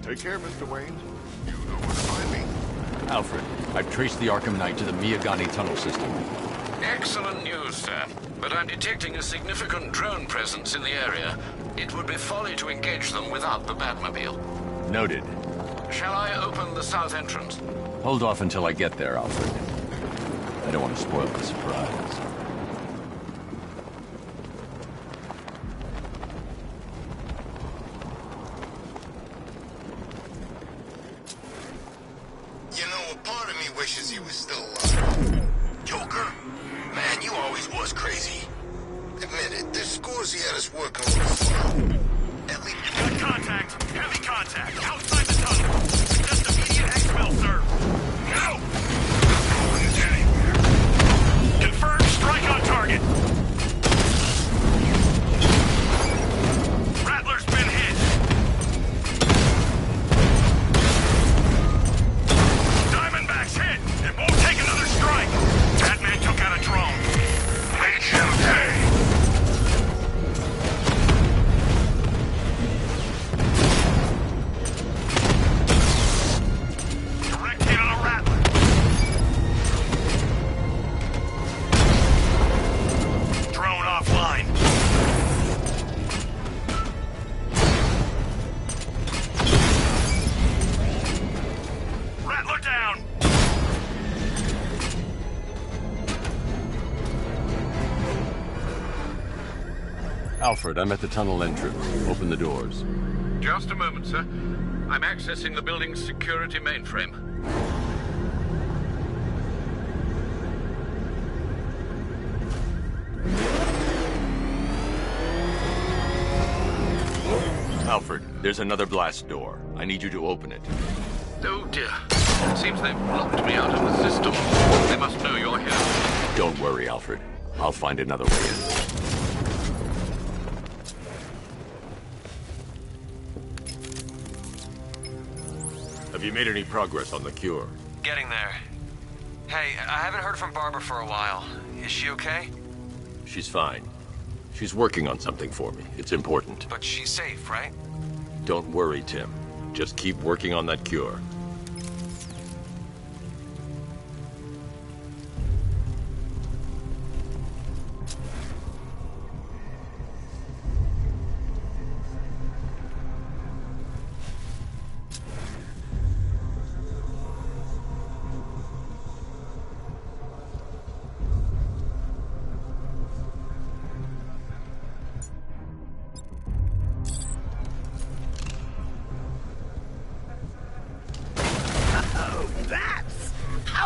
S16: Take care, Mr. Wayne. You know where to find me.
S13: Alfred, I've traced the Arkham Knight to the Miyagani tunnel system.
S3: Excellent news, sir. But I'm detecting a significant drone presence in the area. It would be folly to engage them without the Batmobile.
S13: Noted.
S3: Shall I open the south entrance?
S13: Hold off until I get there, Alfred. I don't want to spoil the surprise.
S18: You know, a part of me wishes he was still alive. Joker, man, you always was crazy. Admit it, there's scores he had us working on. At least...
S4: Got contact. Heavy contact. Outside the tunnel. Just immediate exfil, sir. Go! Confirmed strike on target. Rattler's been hit. Diamondback's hit. It won't take another strike. Batman took out a drone. HMK. Direct hit on a Rattler. Drone offline. Rattler down.
S13: Alfred, I'm at the tunnel entrance. Open the doors.
S3: Just a moment, sir. I'm accessing the building's security mainframe.
S13: Alfred, there's another blast door. I need you to open it.
S3: Oh dear. Seems they've locked me out of the system. They must know you're here.
S13: Don't worry, Alfred. I'll find another way in. Have you made any progress on the cure?
S19: Getting there. Hey, I haven't heard from Barbara for a while. Is she okay?
S13: She's fine. She's working on something for me. It's important.
S19: But she's safe, right?
S13: Don't worry, Tim. Just keep working on that cure.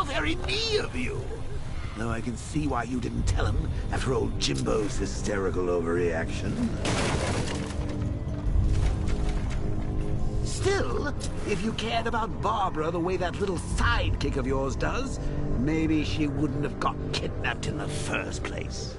S2: Very me of you. Though I can see why you didn't tell him after old Jimbo's hysterical overreaction. Still, if you cared about Barbara the way that little sidekick of yours does, maybe she wouldn't have got kidnapped in the first place.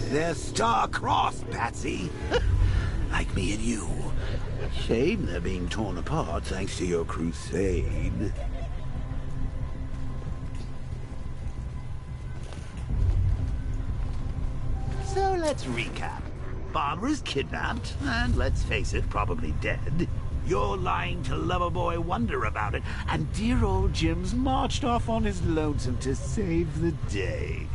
S2: They're star-crossed, Patsy. Like me and you. Shame they're being torn apart thanks to your crusade. So let's recap. Barbara's kidnapped, and let's face it, probably dead. You're lying to Loverboy Wonder about it, and dear old Jim's marched off on his lonesome to save the day.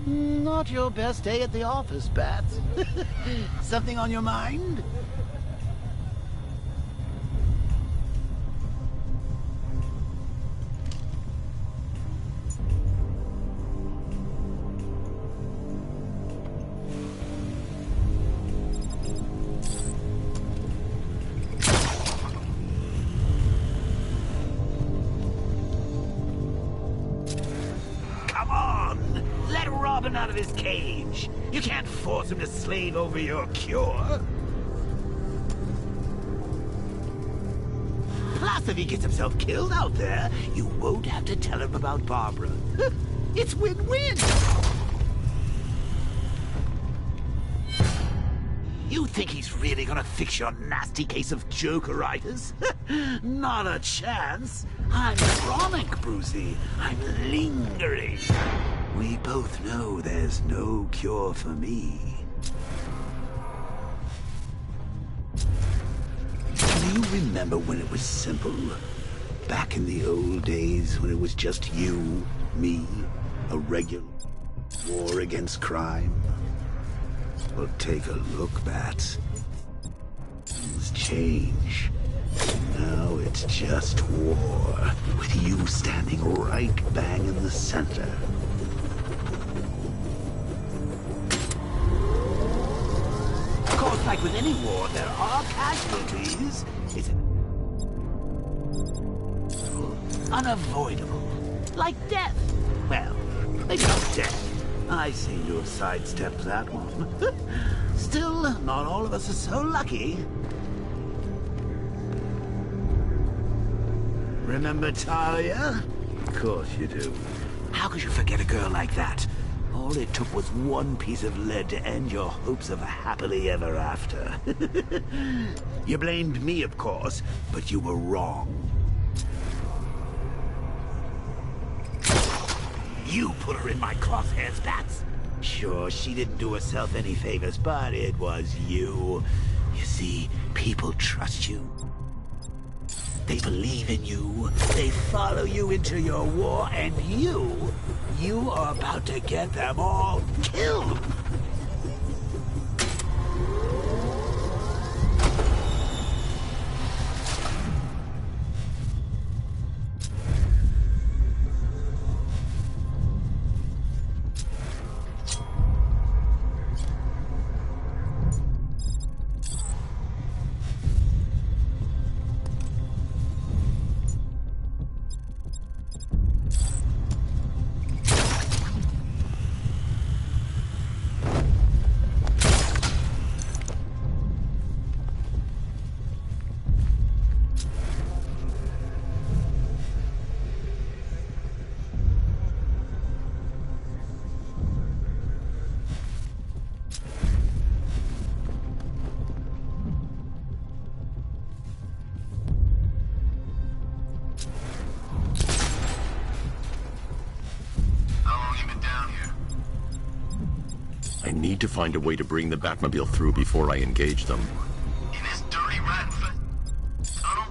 S2: Not your best day at the office, Bats. Something on your mind? Out of his cage. You can't force him to slave over your cure. Plus, if he gets himself killed out there, you won't have to tell him about Barbara. It's win-win. You think he's really gonna fix your nasty case of Jokeritis? Not a chance. I'm chronic, Brucey. I'm lingering. We both know there's no cure for me. Do you remember when it was simple? Back in the old days when it was just you, me, a regular war against crime? Well, take a look, Bats. Things change. Now it's just war, with you standing right bang in the center. Of course, like with any war, there are casualties. It's unavoidable. Like death. Well, maybe not death. I seem to have sidestepped that one. Still, not all of us are so lucky. Remember Talia? Of course you do. How could you forget a girl like that? All it took was one piece of lead to end your hopes of a happily ever after. You blamed me, of course, but you were wrong. You put her in my crosshairs, Bats. Sure, she didn't do herself any favors, but it was you. You see, people trust you. They believe in you. They follow you into your war, and you are about to get them all killed.
S13: I need to find a way to bring the Batmobile through before I engage them.
S18: In this dirty rat tunnel?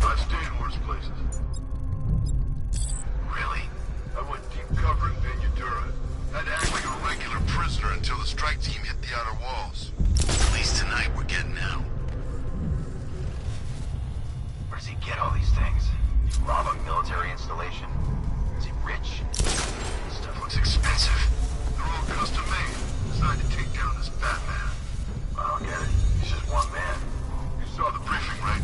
S18: I've stayed in worse places. Really? I went deep cover in Ventura. Had to act like a regular prisoner until the strike team hit the outer walls. At least tonight we're getting out.
S9: Where does he get all these things? Rob a military installation? Is he rich?
S18: Stuff looks expensive. They're all custom made. Designed to take down this Batman.
S9: I don't get it. He's just one man.
S18: You saw the briefing, right?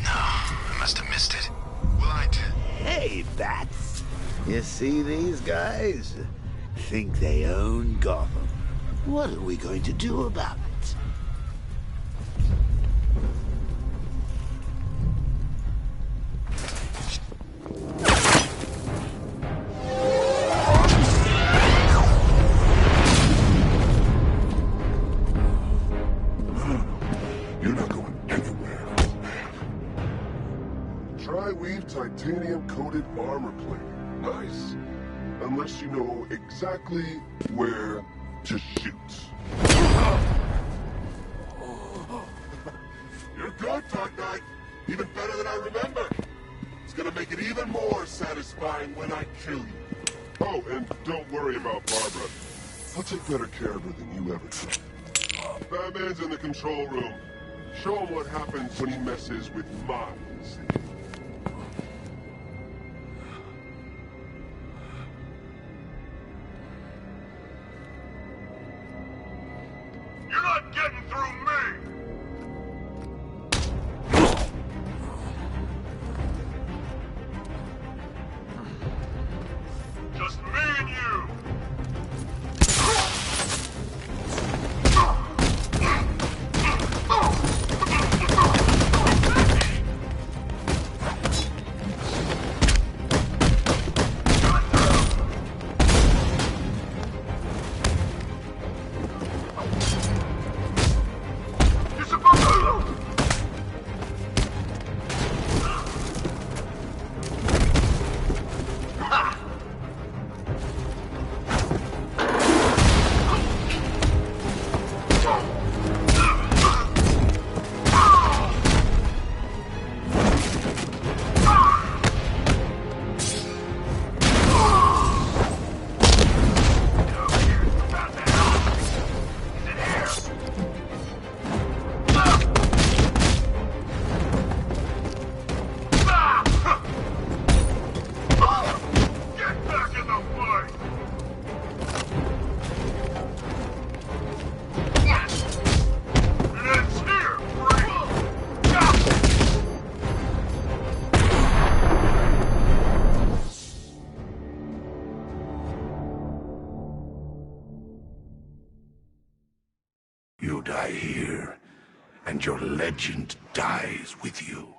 S9: No, I must have missed it.
S18: Well, I did.
S2: Hey, Bats. You see these guys? Think they own Gotham. What are we going to do about it?
S16: Tri-weave titanium-coated armor plating. Nice. Unless you know exactly where to shoot. You're good, Dark Knight. Even better than I remember. It's gonna make it even more satisfying when I kill you. Oh, and don't worry about Barbara. I'll take better care of her than you ever did. Batman's in the control room. Show him what happens when he messes with my city.
S4: You're not getting through me! Just me and you!
S2: You die here, and your legend dies with you.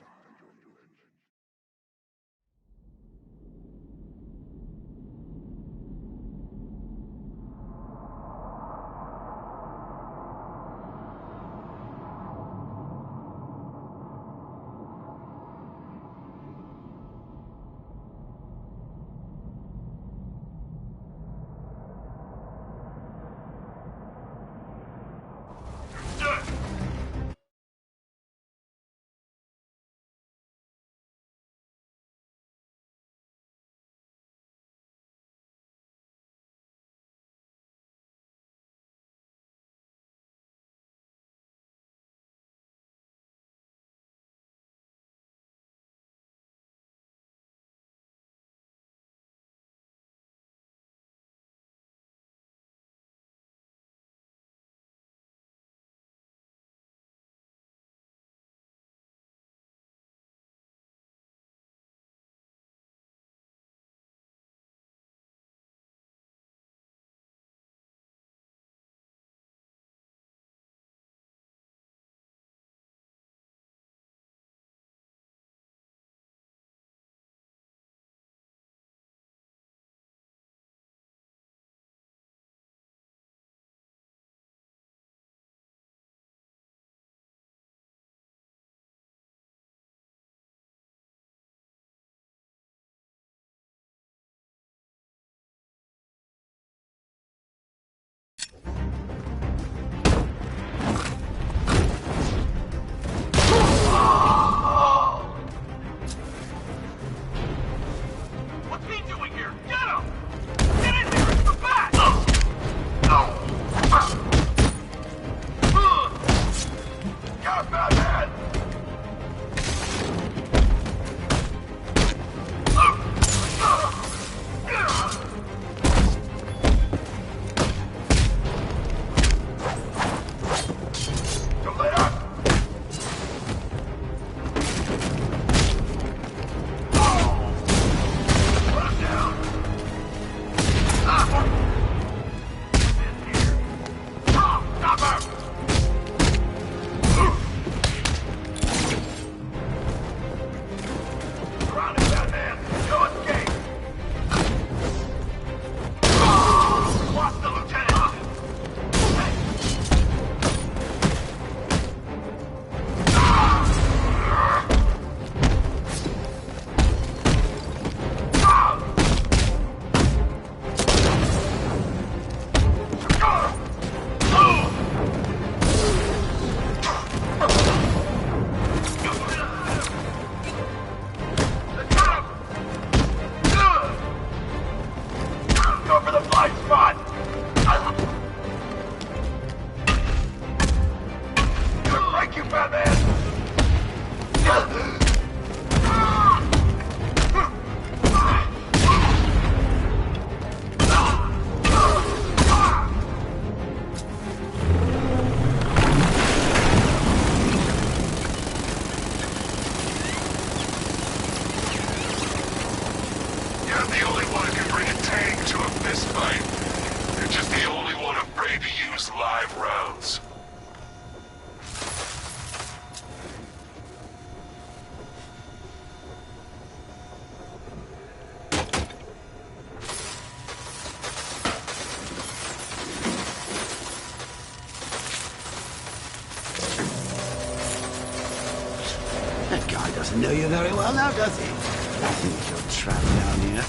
S2: That guy doesn't know you very well now, does he? I think you're trapped down here.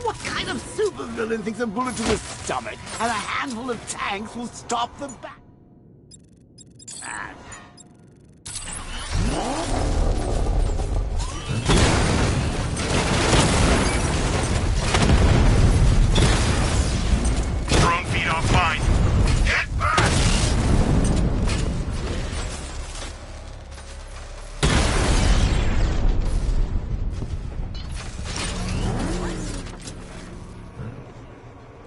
S2: What kind of supervillain thinks a bullet to the stomach and a handful of tanks will stop the bat?
S6: Drone feed offline.
S4: Get back!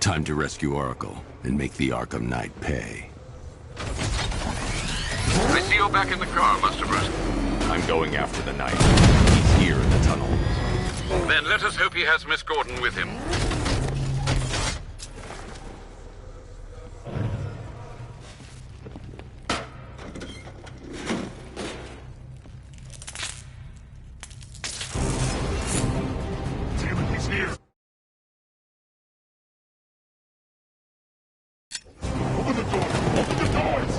S13: Time to rescue Oracle and make the Arkham Knight pay.
S3: I see you're back in the car, Master Bruce.
S13: I'm going after the Knight. He's here in the tunnel.
S3: Then let us hope he has Miss Gordon with him.
S4: Timothy's here. Open the door! Open the doors!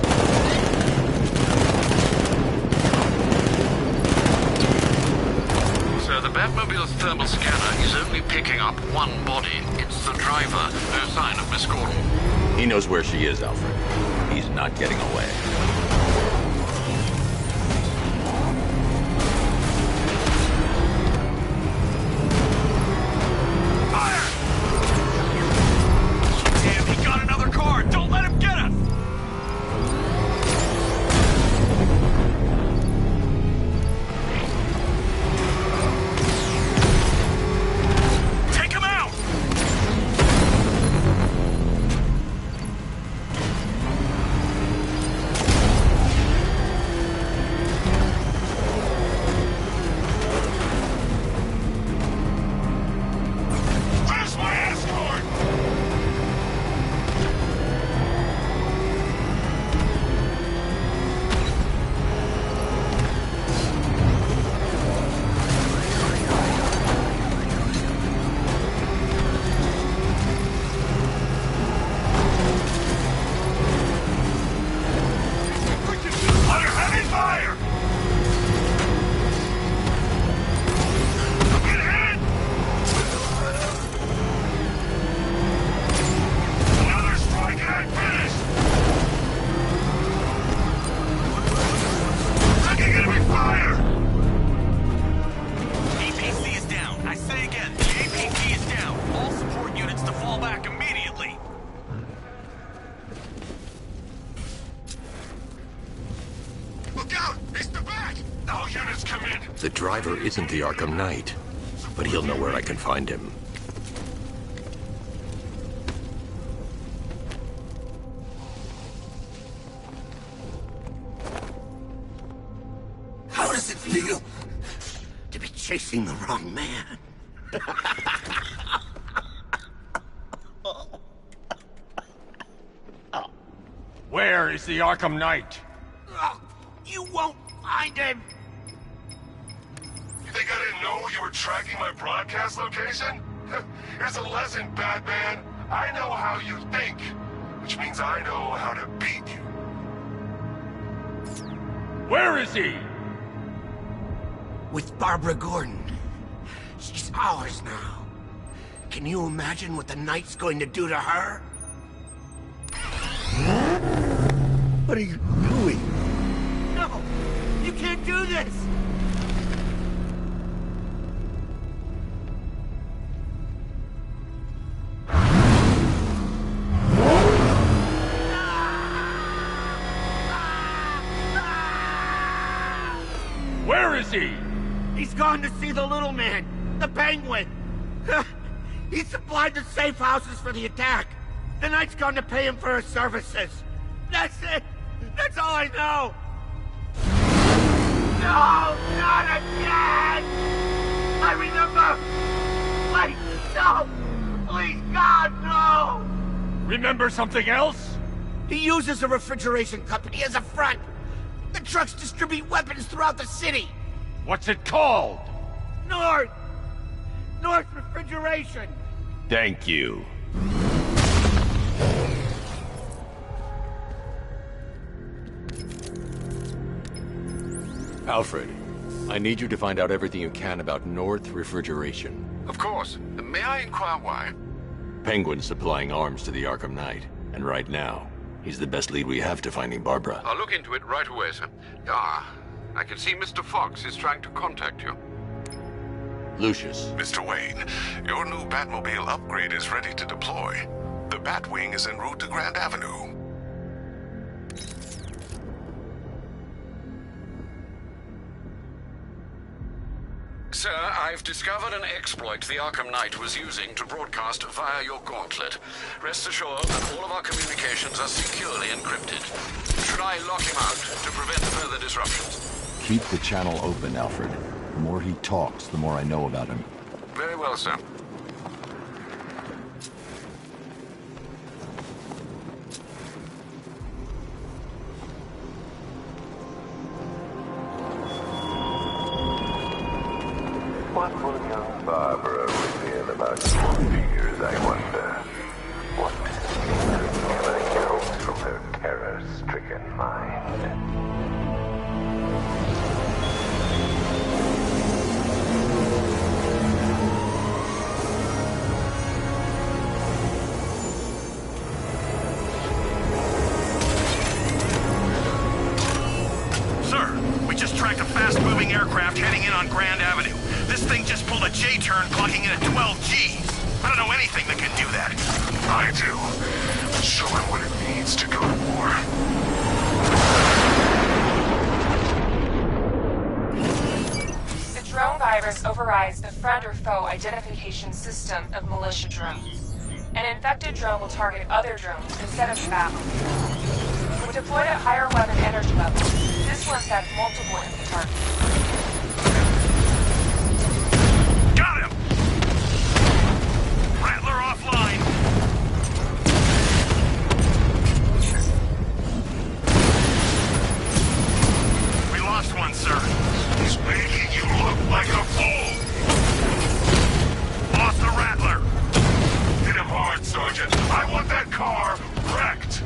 S3: So the Batmobile's thermal scanner is only picking up one body. It's the driver. No sign of Miss Gordon.
S13: He knows where she is, Alfred. He's not getting away.
S6: Damn, he got another car! Don't let him get us! Take him out!
S4: Where's my escort? Under heavy fire! Get hit! Another strike and I'm finished! Taking enemy fire!
S6: APC is down. I say again, the APC is down. All support units to fall back immediately.
S4: Look out! It's the bat! All units come in!
S1: The driver isn't the Arkham Knight, but he'll know where I can find him.
S2: How does it feel to be chasing the wrong man?
S6: Where is the Arkham Knight?
S2: You won't find him!
S4: You think I didn't know you were tracking my broadcast location? Here's a lesson, Batman. I know how you think, which means I know how to beat you.
S6: Where is he?
S2: With Barbara Gordon. She's ours now. Can you imagine what the Knight's going to do to her? What are you doing? No! You can't do this!
S6: Where
S20: Where is he?
S7: He's gone to see the little man, the Penguin. He supplied the safe houses for the attack. The Knight's gone to pay him for his services. That's it. That's all I know. No, not again! I remember! Wait, no! Please, God, no!
S20: Remember something else?
S7: He uses a refrigeration company as a front. The trucks distribute weapons throughout the city.
S20: What's it called?
S7: North Refrigeration.
S13: Thank you.
S1: Alfred, I need you to find out everything you can about North Refrigeration.
S3: Of course. May I inquire why?
S1: Penguin's supplying arms to the Arkham Knight, and right now, he's the best lead we have to finding Barbara.
S3: I'll look into it right away, sir. Ah, I can see Mr. Fox is trying to contact you.
S1: Lucius.
S4: Mr. Wayne, your new Batmobile upgrade is ready to deploy. The Batwing is en route to Grand Avenue.
S3: Sir, I've discovered an exploit the Arkham Knight was using to broadcast via your gauntlet. Rest assured that all of our communications are securely encrypted. Should I lock him out to prevent further disruptions?
S13: Keep the channel open, Alfred. The more he talks, the more I know about him.
S3: Very well, sir.
S8: What will young Barbara reveal about your figures, I wonder? What secret comes from her terror-stricken mind?
S6: Tracked a fast-moving aircraft heading in on Grand Avenue. This thing just pulled a J-turn, clocking in at 12 Gs. I don't know anything that can do that.
S4: I do. Show him what it means to go to war.
S17: The drone virus overrides the friend or foe identification system of militia drones. An infected drone will target other drones instead of the Batmobile. When deployed at higher weapon energy levels, this will infect multiple enemy targets.
S6: Got him! Rattler offline! We lost one, sir.
S4: He's making you look like a fool!
S6: Lost the Rattler!
S4: Hit him hard, Sergeant. I want that car wrecked!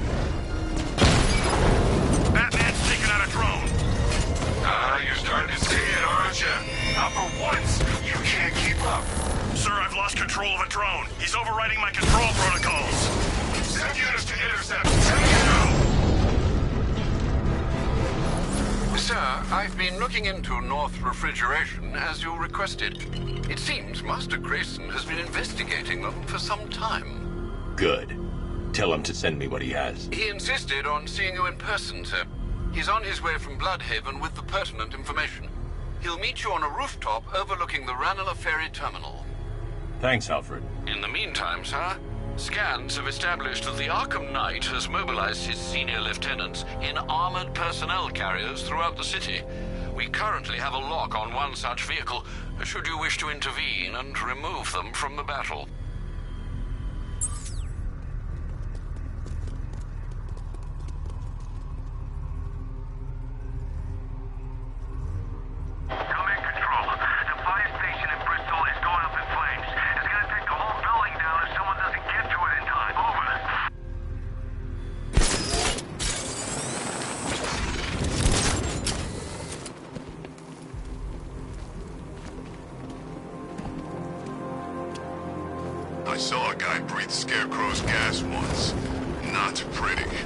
S6: Batman's taking out a drone.
S4: You're starting to see it, aren't you? Now for once, you can't keep up.
S6: Sir, I've lost control of a drone. He's overriding my control protocols.
S4: Send units to intercept. Take it out!
S3: Sir, I've been looking into North Refrigeration as you requested. It seems Master Grayson has been investigating them for some time.
S1: Good. Tell him to send me what he has.
S3: He insisted on seeing you in person, sir. He's on his way from Bloodhaven with the pertinent information. He'll meet you on a rooftop overlooking the Ranelagh Ferry Terminal.
S1: Thanks, Alfred.
S3: In the meantime, sir, scans have established that the Arkham Knight has mobilized his senior lieutenants in armored personnel carriers throughout the city. We currently have a lock on one such vehicle, should you wish to intervene and remove them from the battle.
S4: I saw a guy breathe Scarecrow's gas once. Not pretty.